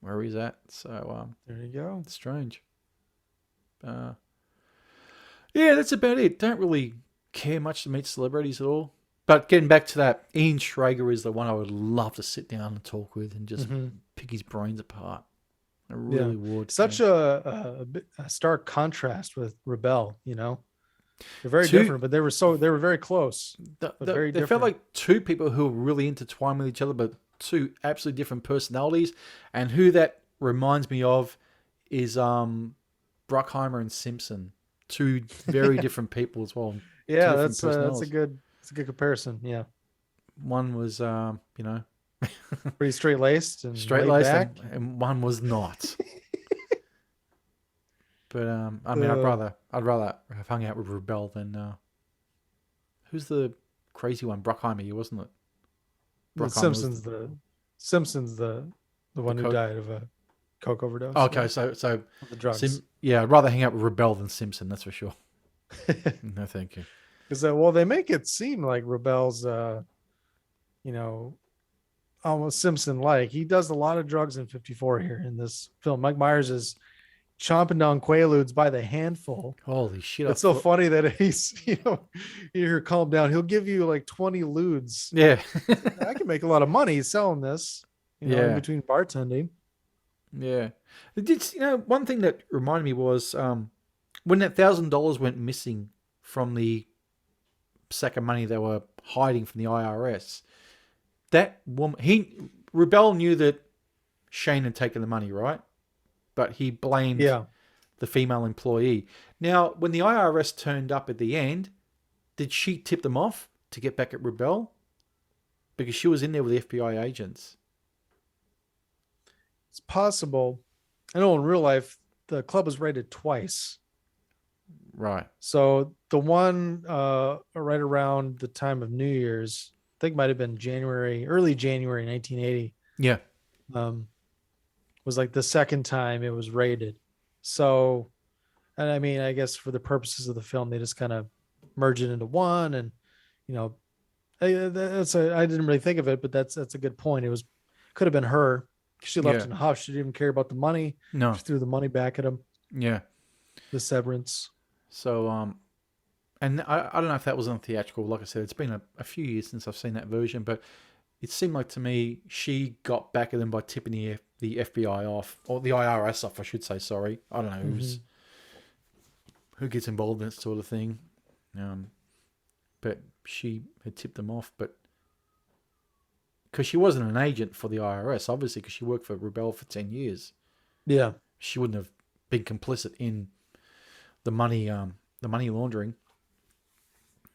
where he's at. So, There you go. it's strange. Yeah, that's about it. Don't really care much to meet celebrities at all. But getting back to that, Ian Schrager is the one I would love to sit down and talk with and just pick his brains apart. I really would. Such a stark contrast with Rebel, you know. They're very different, but they were very close. Very they different. felt like two people who were really intertwined with each other, but two absolutely different personalities. And who that reminds me of is Bruckheimer and Simpson. Two very different people as well. Yeah, that's a good comparison. Yeah, one was pretty straight laced and and one was not. But I mean, I'd rather have hung out with Rebel than who's the crazy one? Bruckheimer, wasn't it? Simpson's the one who died of a coke overdose. Okay, so the drugs. I'd rather hang out with Rebel than Simpson. That's for sure. No, thank you. Because they make it seem like Rebel's, almost Simpson-like. He does a lot of drugs in 54 here in this film. Mike Myers is chomping down Quaaludes by the handful. Holy shit! It's so funny that he's, you hear calm down. He'll give you like 20 ludes. Yeah, I can make a lot of money selling this. In between bartending. Yeah, it did. One thing that reminded me was when that $1,000 went missing from the sack of money they were hiding from the IRS. That woman, Rebel knew that Shane had taken the money, right? But he blamed the female employee. Now, when the IRS turned up at the end, did she tip them off to get back at Rebel? Because she was in there with the FBI agents. It's possible. I know in real life, the club was raided twice. Right. So the one right around the time of New Year's, I think might have been early January 1980. Yeah. Was like the second time it was raided. So, and I mean, I guess for the purposes of the film, they just kind of merge it into one. And, I didn't really think of it, but that's a good point. Could have been her. She left in a huff. She didn't even care about the money. No. She threw the money back at him. Yeah. The severance. So, and I don't know if that was on theatrical. Like I said, it's been a few years since I've seen that version, but it seemed like to me she got back at them by tipping the FBI off, or the IRS off, I should say. Sorry, I don't know who gets involved in that sort of thing. But she had tipped them off, but because she wasn't an agent for the IRS, obviously, because she worked for Rebel for 10 years. Yeah, she wouldn't have been complicit in the money laundering.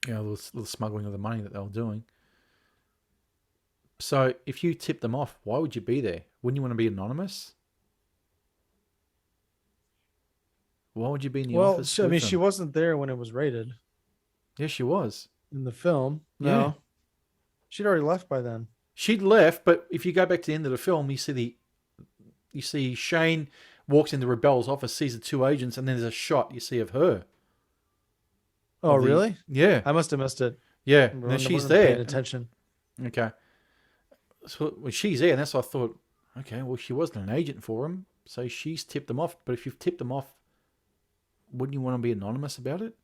The smuggling of the money that they were doing. So if you tip them off, why would you be there? Wouldn't you want to be anonymous? Why would you be in the office? Well, she wasn't there when it was raided. Yes, she was. In the film. No. Yeah. She'd already left by then. She'd left, but if you go back to the end of the film, you see Shane walks into Rebel's office, sees the two agents, and then there's a shot you see of her. Oh, really? Yeah. I must have missed it. Yeah. And then she's there. Paying attention. Okay. So she's there, and that's what I thought, okay, well, she wasn't an agent for him, so she's tipped them off. But if you've tipped them off, wouldn't you want to be anonymous about it?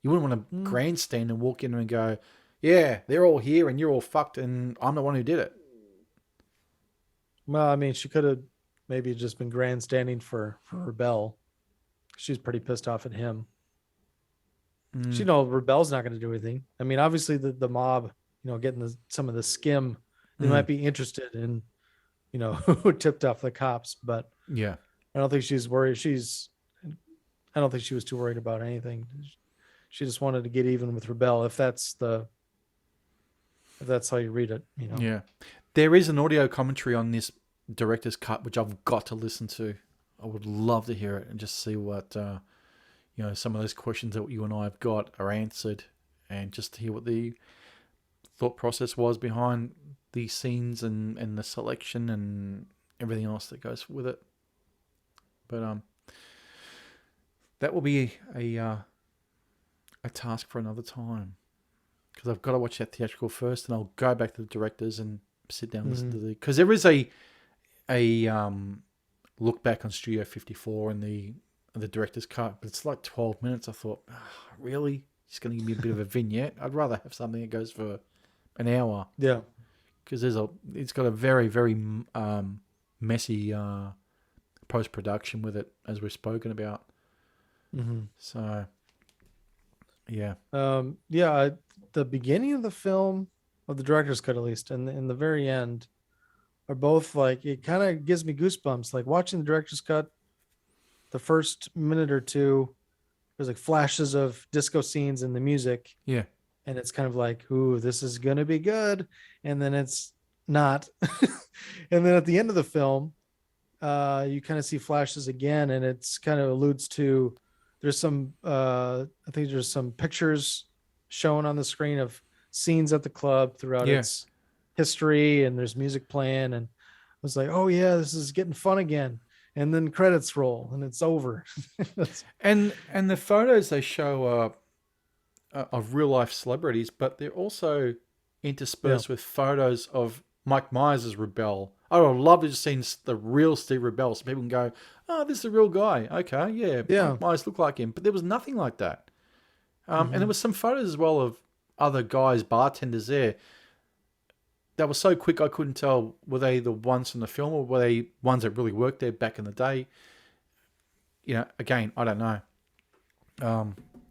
You wouldn't want to grandstand and walk in and go, yeah, they're all here and you're all fucked and I'm the one who did it. Well, I mean, she could have maybe just been grandstanding for Rebel. She's pretty pissed off at him. She knows Rebel's not going to do anything. I mean, obviously the mob, getting some of the skim, they might be interested in, who tipped off the cops, but yeah, I don't think she's worried. I don't think she was too worried about anything. She just wanted to get even with Rebel, if that's how you read it. Yeah, there is an audio commentary on this director's cut, which I've got to listen to. I would love to hear it and just see what some of those questions that you and I have got are answered, and just to hear what the thought process was behind these scenes and the selection and everything else that goes with it. But that will be a task for another time, because I've got to watch that theatrical first, and I'll go back to the directors and sit down and listen to because there is a look back on Studio 54 and the director's cut, but it's like 12 minutes. I thought, really? He's going to give me a bit of a vignette? I'd rather have something that goes for an hour. Yeah. Because it's got a very, very messy post-production with it, as we've spoken about. Mm-hmm. So, yeah. The beginning of the film, of the director's cut at least, and in the very end, are both like, it kind of gives me goosebumps. Like watching the director's cut, the first minute or two, there's like flashes of disco scenes in the music. Yeah. And it's kind of like, ooh, this is gonna be good. And then it's not. And then at the end of the film, you kind of see flashes again, and it's kind of alludes to there's some I think there's some pictures shown on the screen of scenes at the club throughout its history, and there's music playing, and I was like, oh yeah, this is getting fun again. And then credits roll and it's over. and the photos they show of real life celebrities, but they're also interspersed with photos of Mike Myers as Rebel. I would love to have seen the real Steve Rebel, so people can go, "Oh, this is a real guy." Okay, yeah. Mike Myers looked like him, but there was nothing like that. And there was some photos as well of other guys, bartenders there. That was so quick I couldn't tell were they the ones from the film or were they ones that really worked there back in the day. You know, again, I don't know.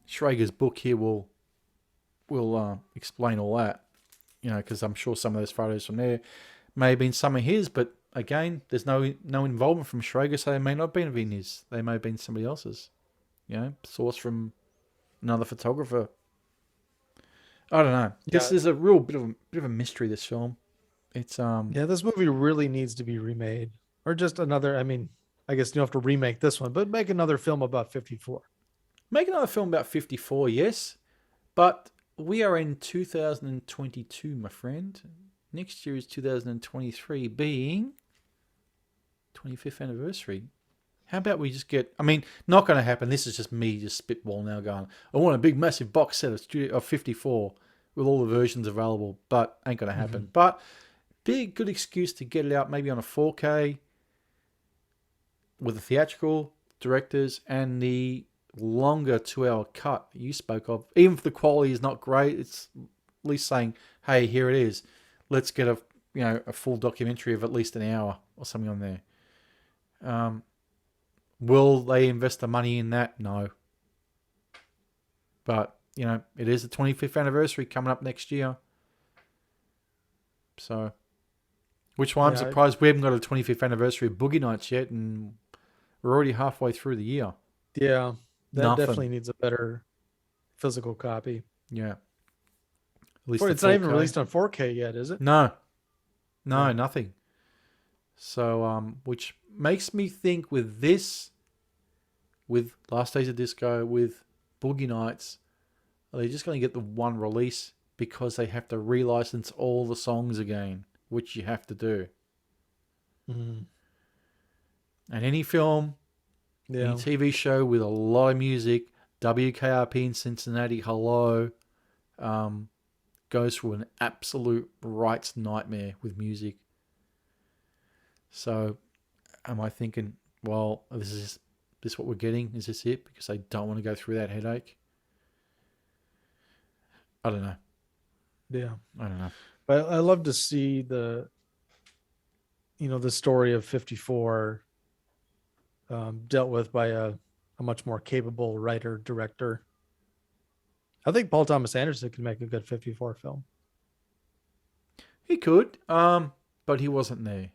Schrager's book here will explain all that, you know, because I'm sure some of those photos from there may have been some of his, but again, there's no involvement from Schrager, so they may not have been his. They may have been somebody else's, you know, sourced from another photographer. I don't know. This is a real bit of a mystery, this film. It's this movie really needs to be remade, or just another. I mean, I guess you don't have to remake this one, but make another film about 54. Make another film about 54, yes, but we are in 2022, my friend. Next year is 2023, being 25th anniversary. How about we just get... I mean, not going to happen. This is just me just spitball now going, I want a big, massive box set of 54 with all the versions available, but ain't going to happen. But be a good excuse to get it out maybe on a 4K with the theatrical directors and the longer 2-hour cut you spoke of. Even if the quality is not great, it's at least saying, hey, here it is. Let's get a full documentary of at least an hour or something on there. Will they invest the money in that? No. But, you know, it is the 25th anniversary coming up next year. So, which why I'm surprised we haven't got a 25th anniversary of Boogie Nights yet, and we're already halfway through the year. Yeah, that definitely needs a better physical copy. Yeah. It's not even released on 4K yet, is it? No, nothing. So, which makes me think with this, with Last Days of Disco, with Boogie Nights, are they just going to get the one release because they have to relicense all the songs again, which you have to do. And any film, any TV show with a lot of music, WKRP in Cincinnati, hello, goes through an absolute rights nightmare with music. So, am I thinking, well, this is what we're getting? Is this it? Because I don't want to go through that headache. I don't know. Yeah, I don't know. But I love to see the story of 54 dealt with by a much more capable writer director. I think Paul Thomas Anderson could make a good 54 film. He could, but he wasn't there.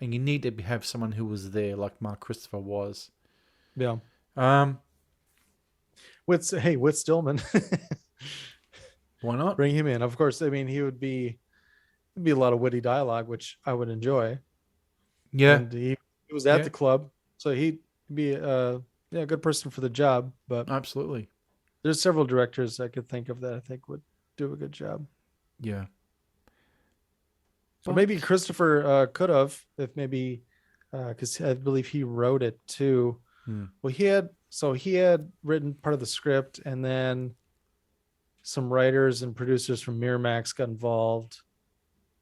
And you need to have someone who was there, like Mark Christopher was. Yeah. Whit Stillman. Why not? Bring him in. Of course, I mean, it'd be a lot of witty dialogue, which I would enjoy. Yeah. And he was at the club, so he'd be a good person for the job. But absolutely, there's several directors I could think of that I think would do a good job. Yeah. So maybe Christopher could have, if maybe, because I believe he wrote it too. Well, he had written part of the script, and then some writers and producers from Miramax got involved.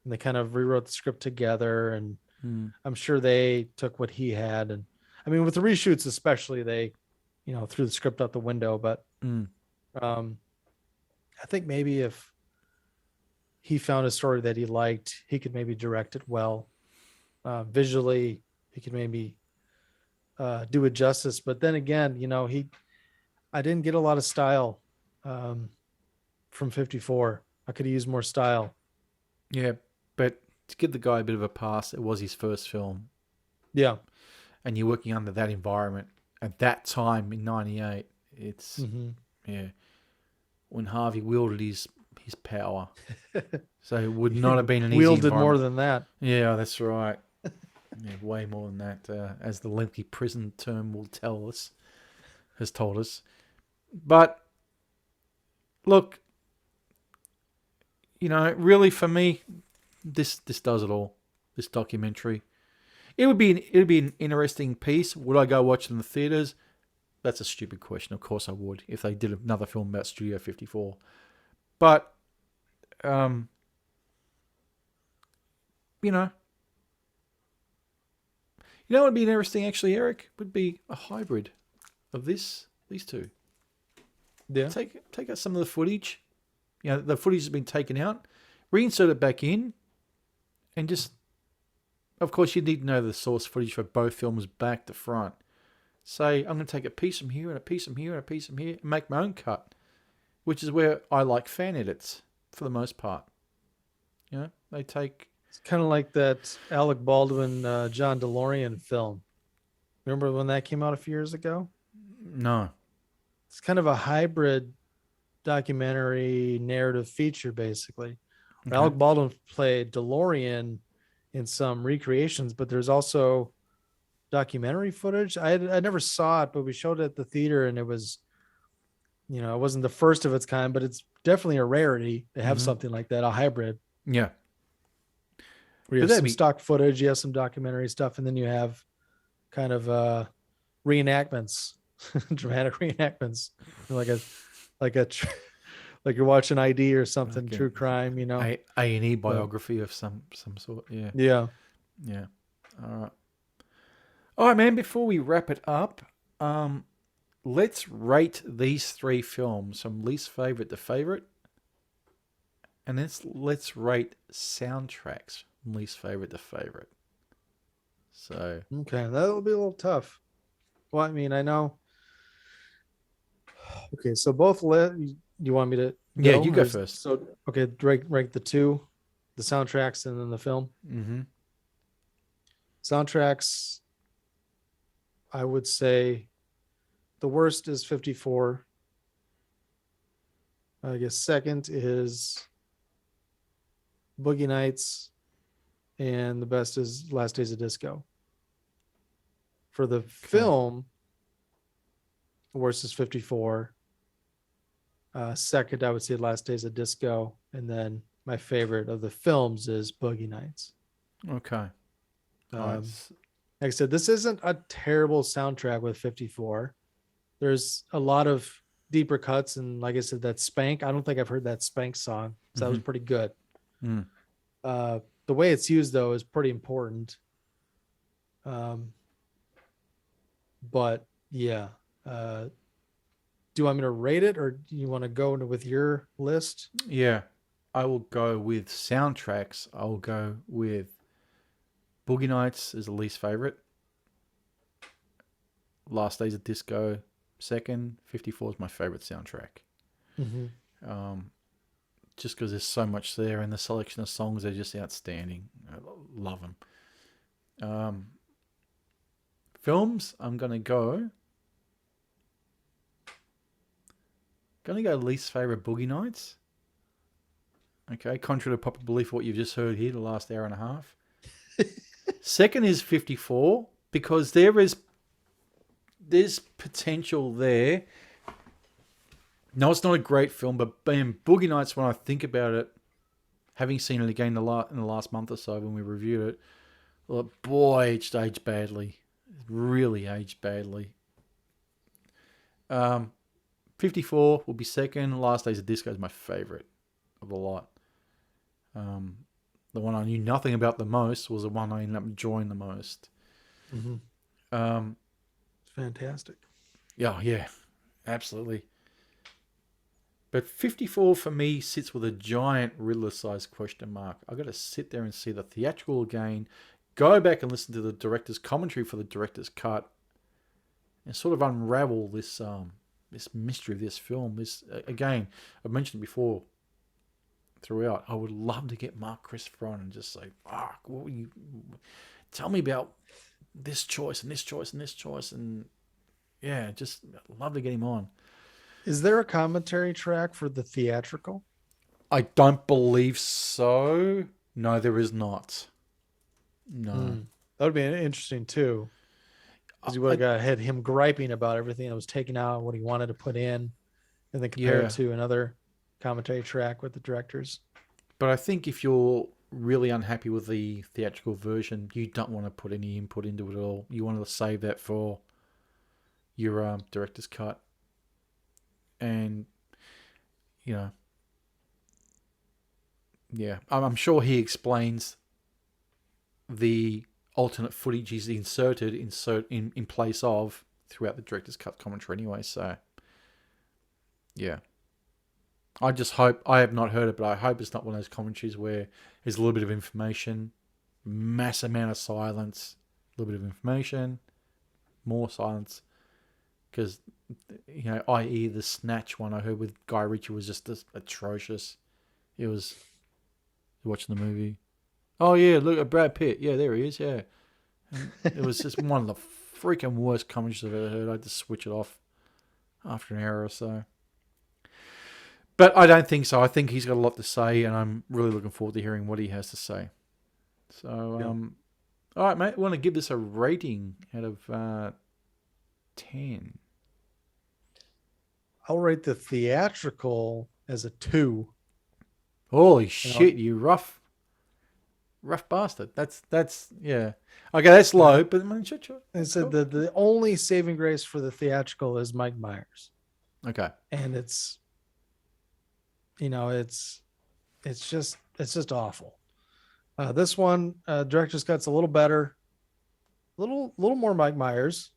and they kind of rewrote the script together. And Mm. I'm sure they took what he had. And I mean, with the reshoots, especially, they, threw the script out the window. But Mm. um, I think maybe if he found a story that he liked, he could maybe direct it well. Visually, he could maybe do it justice. But then again, I didn't get a lot of style um, from 54. I could have used more style. Yeah, but to give the guy a bit of a pass, it was his first film, Yeah. and you're working under that environment at that time in '98. It's Mm-hmm. yeah, when Harvey wielded his power, so it would not have been an easy Wielded more environment. than that. Yeah, that's right. Yeah, way more than that, as the lengthy prison term will tell us, has told us. But look, really for me, this does it all. This documentary. It'd be an interesting piece. Would I go watch it in the theaters? That's a stupid question. Of course I would if they did another film about Studio 54. But um, you know, what would be interesting actually, Eric, would be a hybrid of these two. Yeah. Take out some of the footage. The footage has been taken out, reinsert it back in, and just, of course, you need to know the source footage for both films back to front. Say, I'm going to take a piece from here and a piece from here and a piece from here and make my own cut, which is where I like fan edits for the most part. They take... It's kind of like that Alec Baldwin, John DeLorean film. Remember when that came out a few years ago? No. It's kind of a hybrid documentary narrative feature, basically. Okay. Alec Baldwin played DeLorean in some recreations, but there's also documentary footage. I never saw it, but we showed it at the theater, and it was, it wasn't the first of its kind, but it's definitely a rarity to have something like that, a hybrid. Yeah. Where you have some stock footage, you have some documentary stuff, and then you have kind of reenactments, dramatic reenactments, like like you're watching ID or something, Okay. true crime, A&E biography of some sort. Yeah. Yeah. Yeah. All right, man. Before we wrap it up, let's rate these three films from least favorite to favorite, and let's rate soundtracks from least favorite to favorite. So Okay, that'll be a little tough. Well, I mean, I know. Okay, so both you want me to yeah, go? you go first. So okay, rank the two, the soundtracks and then the film. Mm-hmm. Soundtracks, I would say the worst is 54. I guess second is Boogie Nights, and the best is Last Days of Disco. For the film, the worst is 54. Second, I would say Last Days of Disco, and then my favorite of the films is Boogie Nights. Okay. Like I said, this isn't a terrible soundtrack with 54. There's a lot of deeper cuts, and like I said, that Spank. I don't think I've heard that Spank song, so that was pretty good. Mm. The way it's used though is pretty important. But yeah, do you want me to rate it, or do you want to go with your list? Yeah, I will go with soundtracks. I'll go with Boogie Nights as the least favorite. Last Days of Disco second. 54 is my favorite soundtrack. Mm-hmm. Just because there's so much there, and the selection of songs are just outstanding. I love them. Films, I'm gonna go least favorite Boogie Nights. Okay, contrary to popular belief, what you've just heard here, the last hour and a half. Second is 54, because there's potential there. No, it's not a great film, but Boogie Nights, when I think about it, having seen it again in the last month or so when we reviewed it, well, boy, it's aged badly. It really aged badly. 54 will be second. Last Days of Disco is my favorite of the lot. the one I knew nothing about the most, was the one I ended up enjoying the most. Mm-hmm. Um, It's fantastic. yeah, absolutely. But 54 for me sits with a giant Riddler-sized question mark. I've got to sit there and see the theatrical again, go back and listen to the director's commentary for the director's cut, and sort of unravel this mystery of this film. This again, I've mentioned it before. Throughout, I would love to get Mark Christopher on and just say, "Fuck, what were you? Tell me about this choice and this choice and this choice." And yeah, just love to get him on. Is there a commentary track for the theatrical? I don't believe so. No, there is not. No. That would be interesting too, because you would have had him griping about everything that was taken out, what he wanted to put in, and then compare it to another commentary track with the directors. But I think if you're really unhappy with the theatrical version, you don't want to put any input into it at all. You want to save that for your director's cut. And, you know, yeah, I'm sure he explains the alternate footage he's inserted in place of throughout the director's cut commentary anyway. So, yeah. I just hope, I have not heard it, but I hope it's not one of those commentaries where there's a little bit of information, mass amount of silence, a little bit of information, more silence. Because, you know, i.e. the Snatch one I heard with Guy Ritchie was just atrocious. It was, watching the movie. Oh, yeah, look at Brad Pitt. Yeah, there he is, yeah. And it was just one of the freaking worst commentaries I've ever heard. I had to switch it off after an hour or so. But I don't think so. I think he's got a lot to say, and I'm really looking forward to hearing what he has to say. So, all right, mate. I want to give this a rating out of 10. I'll rate the theatrical as a 2. Holy shit, you rough bastard. That's yeah. Okay, that's low, but I mean, sure. I said the only saving grace for the theatrical is Mike Myers. Okay. And it's, you know, it's just awful. This one, director's cut's a little better, little more Mike Myers.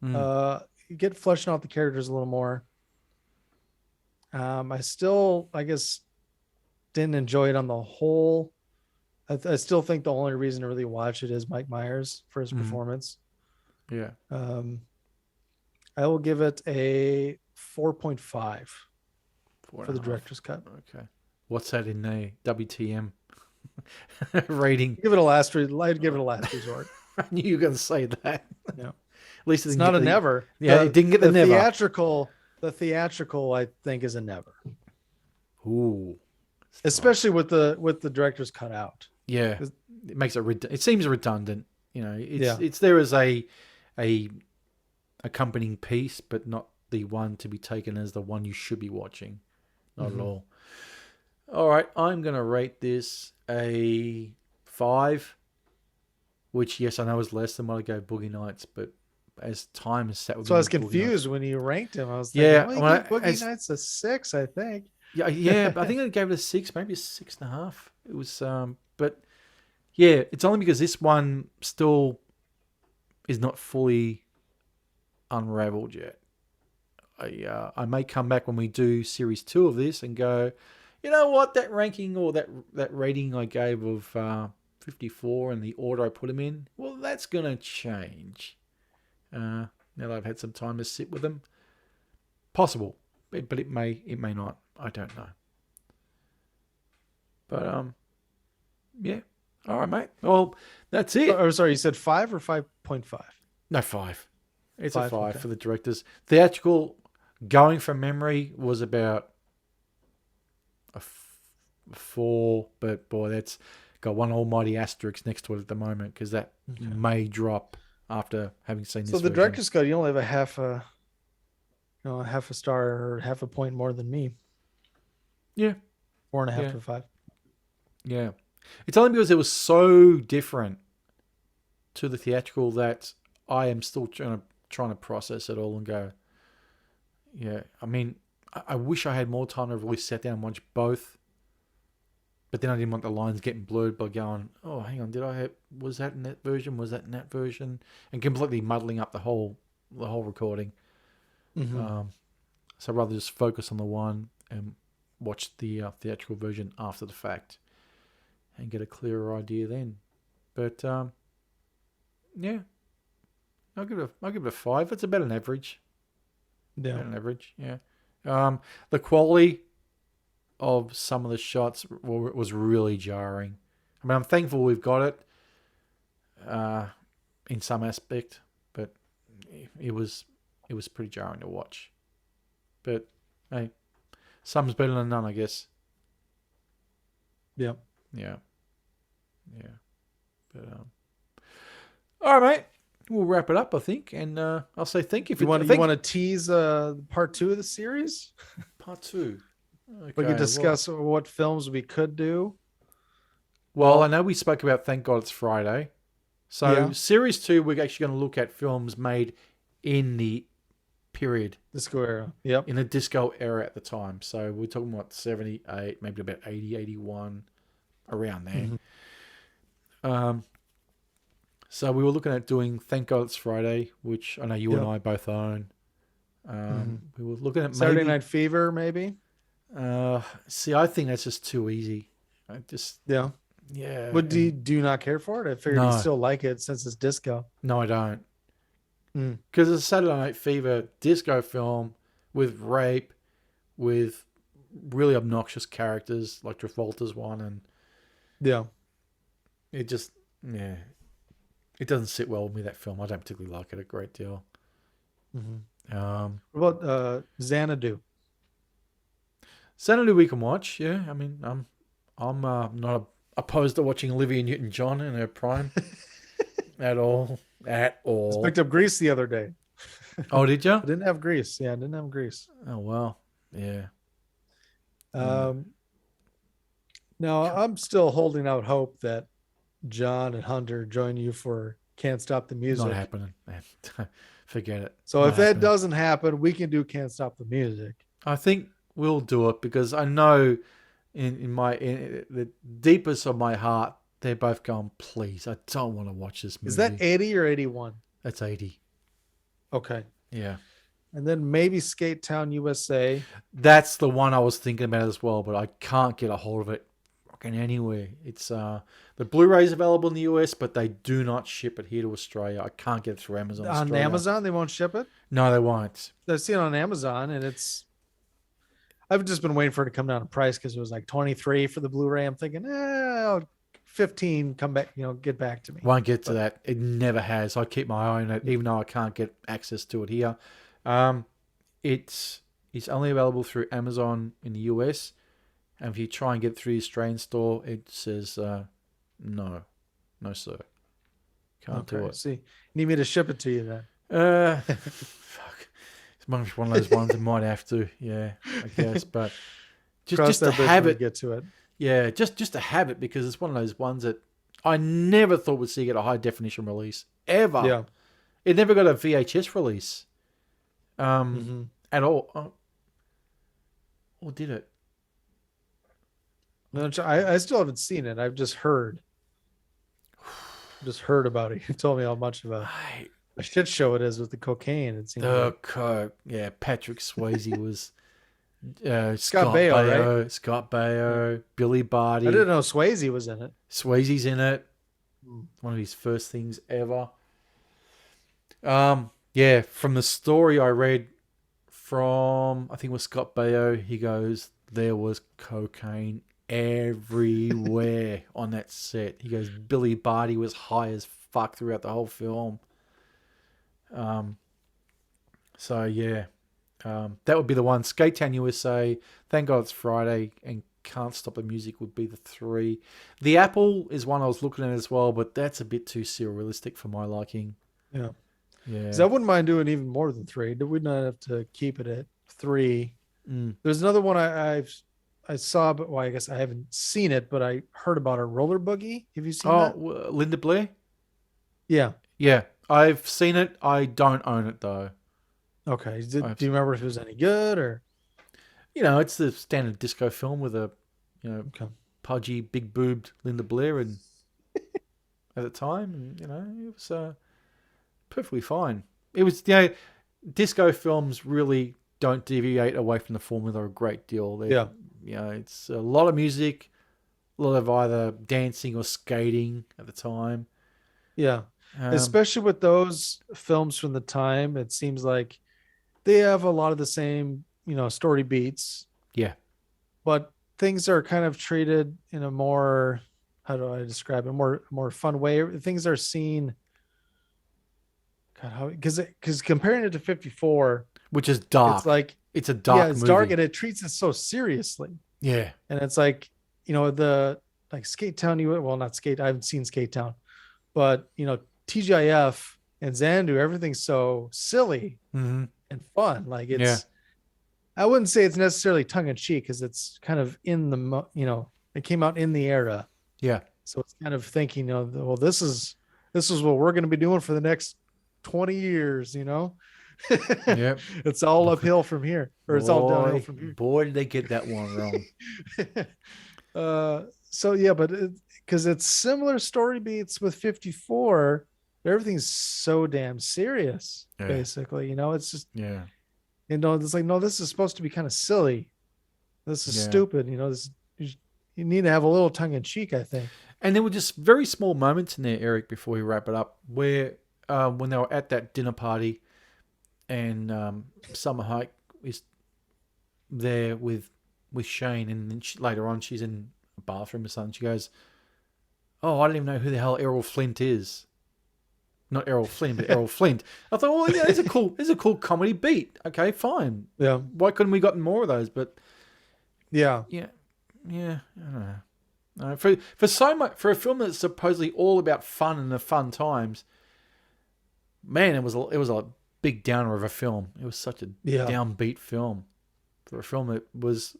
You get fleshing out the characters a little more. I still, I guess, didn't enjoy it on the whole. I still think the only reason to really watch it is Mike Myers for his performance. Yeah. I will give it a 4.5 for the 4.5. director's cut. Okay. What's that in the WTM rating? Give it a last. I'd give it a last resort. I knew you were going to say that. No. At least it's not a never. Yeah, it didn't get the never. The theatrical, I think, is a never. Ooh. Especially with the director's cut out. Yeah, it makes it seems redundant. You know, it's there as a accompanying piece, but not the one to be taken as the one you should be watching. Not at all. All right, I'm going to rate this a 5, which, yes, I know is less than what I gave Boogie Nights, but as time has sat with me. So I was confused when you ranked him. I was thinking, Boogie Nights a 6, I think. Yeah, but I think I gave it a 6, maybe a 6.5. It was, but yeah, it's only because this one still is not fully unraveled yet. I may come back when we do series 2 of this and go, you know what, that ranking or that rating I gave of 54 and the order I put them in, well, that's going to change. Now that I've had some time to sit with them. Possible, but it may not. I don't know. But, yeah. All right, mate. Well, that's it. Oh, sorry, you said 5 or 5.5? No, 5. It's 5, a 5 okay. for the directors. Theatrical, going from memory, was about a 4, but boy, that's got one almighty asterisk next to it at the moment because that may drop after having seen this. So the director's cut, you only have a half a star or half a point more than me. Yeah. 4.5 to 5. Yeah. It's only because it was so different to the theatrical that I am still trying to process it all and go, yeah. I mean, I wish I had more time to really sit down and watch both But then I didn't want the lines getting blurred by going, oh, hang on, was that in that version? Was that in that version? And completely muddling up the whole recording. Mm-hmm. So I'd rather just focus on the one and watch the theatrical version after the fact and get a clearer idea then. But yeah, I'll give it a 5. It's about an average. Yeah. About an average, yeah. The quality of some of the shots was really jarring. I mean, I'm thankful we've got it in some aspect, but it was pretty jarring to watch. But hey, some's better than none, I guess. Yeah. Yeah. But all right, mate. We'll wrap it up, I think, and I'll say thank you for. You want to tease part 2 of the series? Part 2. Okay, We could discuss what films we could do. Well, I know we spoke about Thank God It's Friday. So series 2, we're actually going to look at films made in the period. Disco era. Yep. In the disco era at the time. So we're talking about 78, maybe about 80, 81, around there. Mm-hmm. So we were looking at doing Thank God It's Friday, which I know you and I both own. We were looking at Saturday Night Fever, maybe. See, I think that's just too easy. Yeah. But do you not care for it? I figured you still like it since it's disco. No, I don't. Because it's a Saturday Night Fever disco film with rape, with really obnoxious characters like Travolta's one, and it just it doesn't sit well with me, that film. I don't particularly like it a great deal. What about Xanadu? Xanadu we can watch, yeah. I mean, I'm not opposed to watching Olivia Newton-John in her prime at all. Just picked up Grease the other day. Oh, did you? I didn't have Grease. Yeah, I didn't have Grease. Oh, well, yeah. No, I'm still holding out hope that John and Hunter join you for Can't Stop the Music. Not happening, man. Forget it. So if that doesn't happen, we can do Can't Stop the Music. I think we'll do it because I know in the deepest of my heart, they're both going, please, I don't want to watch this movie. Is that 80 or 81? That's 80. Okay. Yeah. And then maybe Skate Town, USA. That's the one I was thinking about as well, but I can't get a hold of it fucking anywhere. It's the Blu-ray's available in the US, but they do not ship it here to Australia. I can't get it through Amazon. On Australia. Amazon, they won't ship it? No, they won't. I've seen it on Amazon, and I've just been waiting for it to come down in price because it was like 23 for the Blu-ray. I'm thinking, 15, come back, get back to me. Won't get to that. It never has. I keep my eye on it, even though I can't get access to it here. It's only available through Amazon in the US, and if you try and get it through the Australian store, it says no, sir, can't do it. See, you need me to ship it to you then? Fuck, it's one of those ones I might have to, yeah, I guess, but just to have it, get to it. Yeah, just to have it because it's one of those ones that I never thought would see get a high definition release ever. Yeah, it never got a VHS release, at all. Or did it? No, I still haven't seen it. I've just heard. About it. You told me how much of a shit show it is with the cocaine. It seems coke. Yeah, Patrick Swayze was. Scott Baio, right? Scott Baio, Billy Barty. I didn't know Swayze was in it. Swayze's in it. One of his first things ever. Yeah, from the story I read from, I think it was Scott Baio, he goes, there was cocaine everywhere on that set. He goes, Billy Barty was high as fuck throughout the whole film. So, yeah. That would be the one. Skate Town USA, Thank God It's Friday, and Can't Stop the Music would be the 3. The Apple is one I was looking at as well, but that's a bit too surrealistic for my liking. Yeah. Yeah. I wouldn't mind doing even more than 3. We'd not have to keep it at 3. There's another one I saw, but I guess I haven't seen it, but I heard about a Roller Boogie. Have you seen that? Linda Blair? Yeah. Yeah, I've seen it. I don't own it, though. Okay. Do you remember if it was any good or? It's the standard disco film with a, pudgy, big boobed Linda Blair and at the time, and it was perfectly fine. It was disco films really don't deviate away from the formula a great deal. Yeah. It's a lot of music, a lot of either dancing or skating at the time. Yeah. Especially with those films from the time, it seems like they have a lot of the same, story beats. Yeah. But things are kind of treated in a more, how do I describe it, more fun way. Things are seen. God, how, because comparing it to 54, which is dark. It's like, it's a dark it's movie. dark, and it treats it so seriously. Yeah. And it's like, the like Skate Town, not Skate, I haven't seen Skate Town, but TGIF and Xanadu, everything's so silly and fun. Like it's, I wouldn't say it's necessarily tongue in cheek, because it's kind of in the, it came out in the era. Yeah. So it's kind of thinking, well, this is what we're going to be doing for the next 20 years, Yep. It's all uphill from here, or it's all downhill from here. Boy, did they get that one wrong. So yeah, but because it's similar story beats with 54, everything's so damn serious, basically. It's just it's like, no, this is supposed to be kind of silly. This is stupid. This, you need to have a little tongue in cheek, I think. And there were just very small moments in there, Eric, before we wrap it up, where when they were at that dinner party, and Summer Hayek is there with Shane, and then later on she's in a bathroom or something. She goes, "Oh, I don't even know who the hell Errol Flint is." Not Errol Flynn, but Errol Flint. I thought, well, there's a cool comedy beat. Okay, fine. Yeah. Why couldn't we gotten more of those? But yeah. I don't know. For a film that's supposedly all about fun and the fun times, man, it was a big downer of a film. It was such a downbeat film. For a film that was,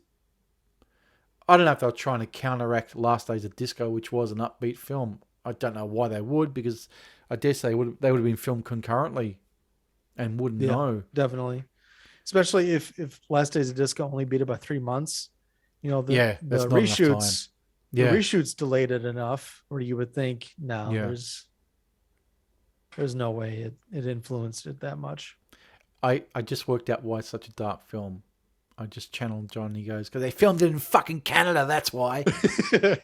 I don't know if they were trying to counteract Last Days of Disco, which was an upbeat film. I don't know why they would, because I dare say they would have been filmed concurrently and wouldn't know. Definitely. Especially if Last Days of Disco only beat it by 3 months. The reshoots, the reshoots delayed it enough where you would think, there's no way it influenced it that much. I just worked out why it's such a dark film. I just channeled John, and he goes, because they filmed it in fucking Canada, that's why.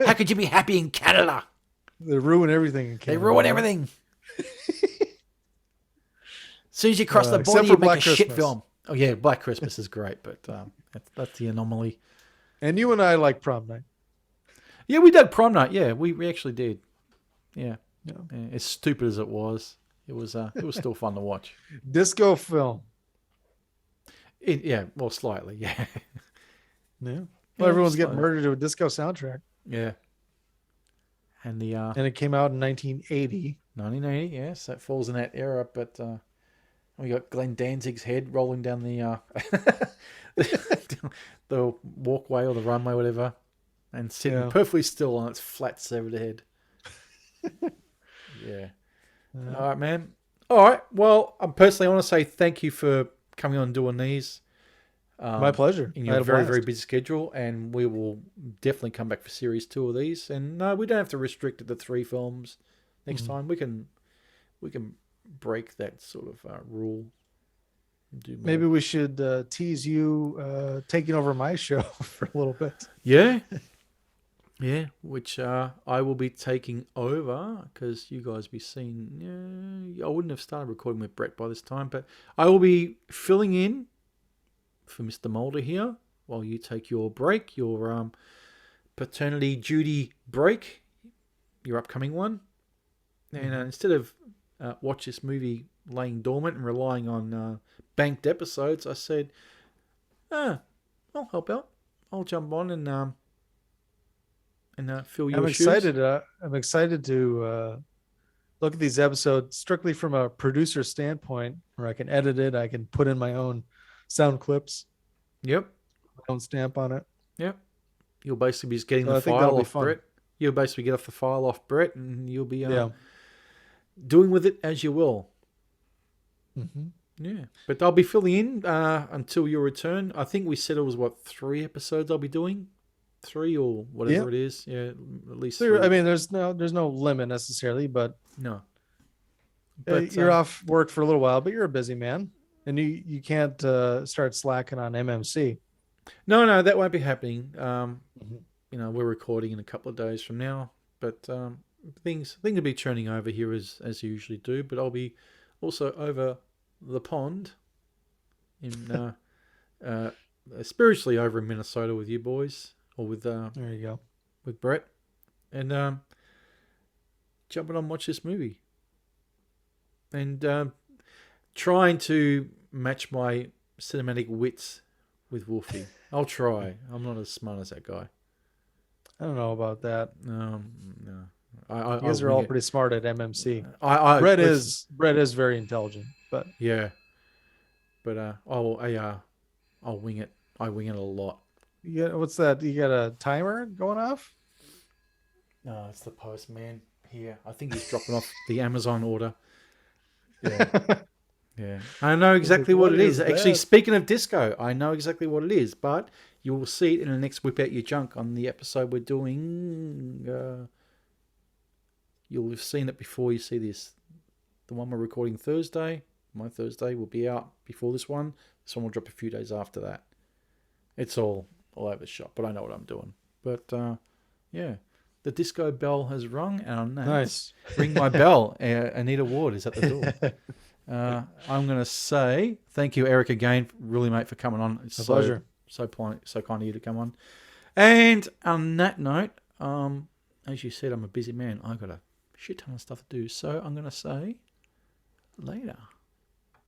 How could you be happy in Canada? They ruin everything in Canada. They ruin everything. As soon as you cross the border, you make a shit film. Oh yeah, Black Christmas is great, but that's the anomaly. And you and I like Prom Night. Yeah, we did Prom Night. Yeah, we actually did. Yeah. As stupid as it was still fun to watch. Disco film. Well, slightly, yeah. Yeah. Well, everyone's getting murdered to a disco soundtrack. Yeah. And it came out in 1980. 1980, yes, that falls in that era. But we got Glenn Danzig's head rolling down the the walkway or the runway, whatever, and sitting perfectly still on its flat severed head. Yeah. All right, man. All right. Well, I personally want to say thank you for coming on and doing these. My pleasure. In your very, very busy schedule, and we will definitely come back for series 2 of these. And no, we don't have to restrict it to 3 films. Next time we can break that sort of rule. Do more. Maybe we should tease you taking over my show for a little bit. Yeah. Yeah, which I will be taking over because you guys be seeing. I wouldn't have started recording with Brett by this time, but I will be filling in for Mr. Mulder here while you take your break, your paternity duty break, your upcoming one. And instead of watch this movie laying dormant and relying on banked episodes, I said, I'll help out. I'll jump on and fill your shoes. I'm excited to look at these episodes strictly from a producer standpoint, where I can edit it. I can put in my own sound clips. Yep. My own stamp on it. Yep. You'll basically be just getting the file off Brett. You'll basically get off the file off Brett, and you'll be doing with it as you will. Mm-hmm. Yeah. But I'll be filling in until your return. I think we said it was, 3 episodes I'll be doing? 3 or whatever Yeah. it is. Yeah, at least There, 3. I mean, there's no limit necessarily, but No, but you're off work for a little while, but you're a busy man, and you can't start slacking on MMC. no, that won't be happening. Mhm. We're recording in a couple of days from now, but things will be churning over here as you usually do. But I'll be also over the pond in spiritually over in Minnesota with you boys, or There you go. with Brett, and jumping on watch this movie and trying to match my cinematic wits with Wolfie. I'll try. I'm not as smart as that guy. I don't know about that. No. You guys are all pretty smart at MMC. I Brett listen, is very intelligent, but yeah, but I'll wing it. I wing it a lot. you got what's that? You got a timer going off? No, it's the postman here. I think he's dropping off the Amazon order. Yeah, yeah. I know exactly what it is. Actually, speaking of disco, I know exactly what it is, but you will see it in the next Whip Out Your Junk on the episode we're doing. You'll have seen it before you see this. The one we're recording Thursday. My Thursday will be out before this one. This one will drop a few days after that. It's all over the shop, but I know what I'm doing. But yeah, the disco bell has rung, and on that, Nice. ring my bell. Anita Ward is at the door. I'm going to say thank you, Eric, again, really, mate, for coming on. It's A pleasure. So kind of you to come on. And on that note, as you said, I'm a busy man. I've got a shit ton of stuff to do. So I'm going to say later.